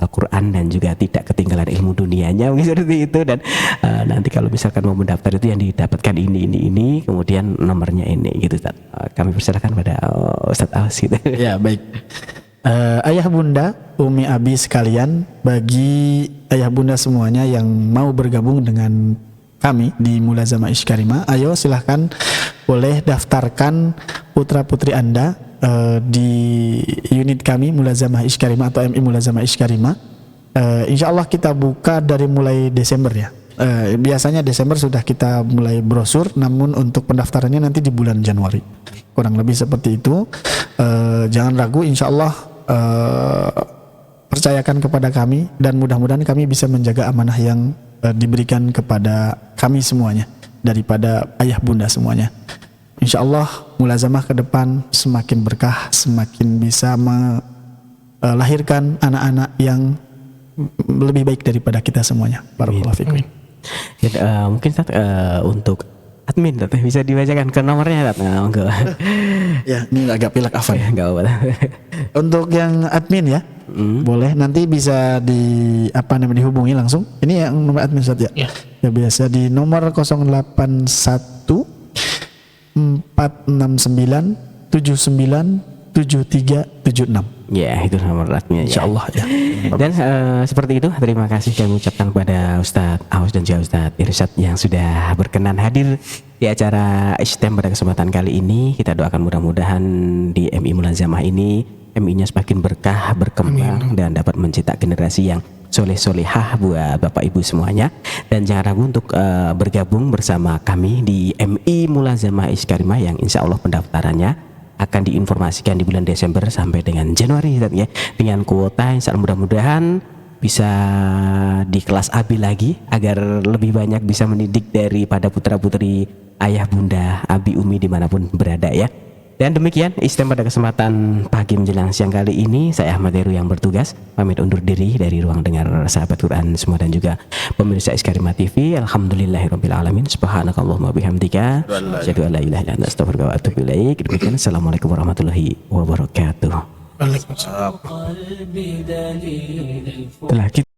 Speaker 1: Al-Quran dan juga tidak ketinggalan ilmu dunianya, mungkin seperti itu. Dan nanti kalau misalkan mau mendaftar itu yang didapatkan ini kemudian nomornya ini gitu Ustaz. Kami persilakan pada Ustaz Awas gitu.
Speaker 4: Ya baik. Ayah bunda, umi abi sekalian, bagi ayah bunda semuanya yang mau bergabung dengan kami di Mulazamah Ishkarimah, ayo silahkan boleh daftarkan putra putri Anda di unit kami Mulazamah Ishkarimah atau MI Mulazamah Ishkarimah. Insya Allah kita buka dari mulai Desember ya. Biasanya Desember sudah kita mulai brosur, namun untuk pendaftarannya nanti di bulan Januari, kurang lebih seperti itu. Jangan ragu, insya Allah percayakan kepada kami dan mudah-mudahan kami bisa menjaga amanah yang diberikan kepada kami semuanya daripada ayah bunda semuanya. Insya Allah mulazamah ke depan semakin berkah, semakin bisa melahirkan anak-anak yang lebih baik daripada kita semuanya. Barakallahu fikum.
Speaker 1: Mungkin Ustaz, untuk admin bisa dibacakan ke nomornya Ustaz?
Speaker 4: Ya, ini agak pilek Afan.
Speaker 1: Enggak apa-apa.
Speaker 4: Untuk yang admin ya, boleh nanti bisa dihubungi langsung. Ini yang nomor admin Ustaz ya. Ya biasa di nomor 081 469 79 7376.
Speaker 1: Ya, itu nomor adminnya.
Speaker 4: Insyaallah ya.
Speaker 1: Dan seperti itu, terima kasih kami ucapkan kepada Ustadz Awas dan juga Ustadz Irsyad yang sudah berkenan hadir di acara ISTEM pada kesempatan kali ini. Kita doakan mudah-mudahan di MI Mulazamah ini MI-nya semakin berkah, berkembang, dan dapat mencetak generasi yang soleh-solehah buat Bapak Ibu semuanya. Dan jangan ragu untuk bergabung bersama kami di MI Mulazamah Ishkarimah yang insya Allah pendaftarannya akan diinformasikan di bulan Desember sampai dengan Januari ya, dengan kuota insya Allah mudah-mudahan bisa di kelas AB lagi agar lebih banyak bisa mendidik daripada putra-putri ayah bunda abi umi dimanapun berada ya. Dan demikian ISTEM pada kesempatan pagi menjelang siang kali ini. Saya Ahmad Heru yang bertugas pamit undur diri dari ruang dengar sahabat Quran semua dan juga pemirsa Ishkarimah TV. Alhamdulillahirabbil alamin. Subhanakallahumma bihamdika asyhadu an la ilaha illa anta astaghfiruka wa atubu ilaik. Demikian, assalamualaikum warahmatullahi wabarakatuh.
Speaker 5: Waalaikumsalam.
Speaker 2: قلبي دليل
Speaker 1: Telah kita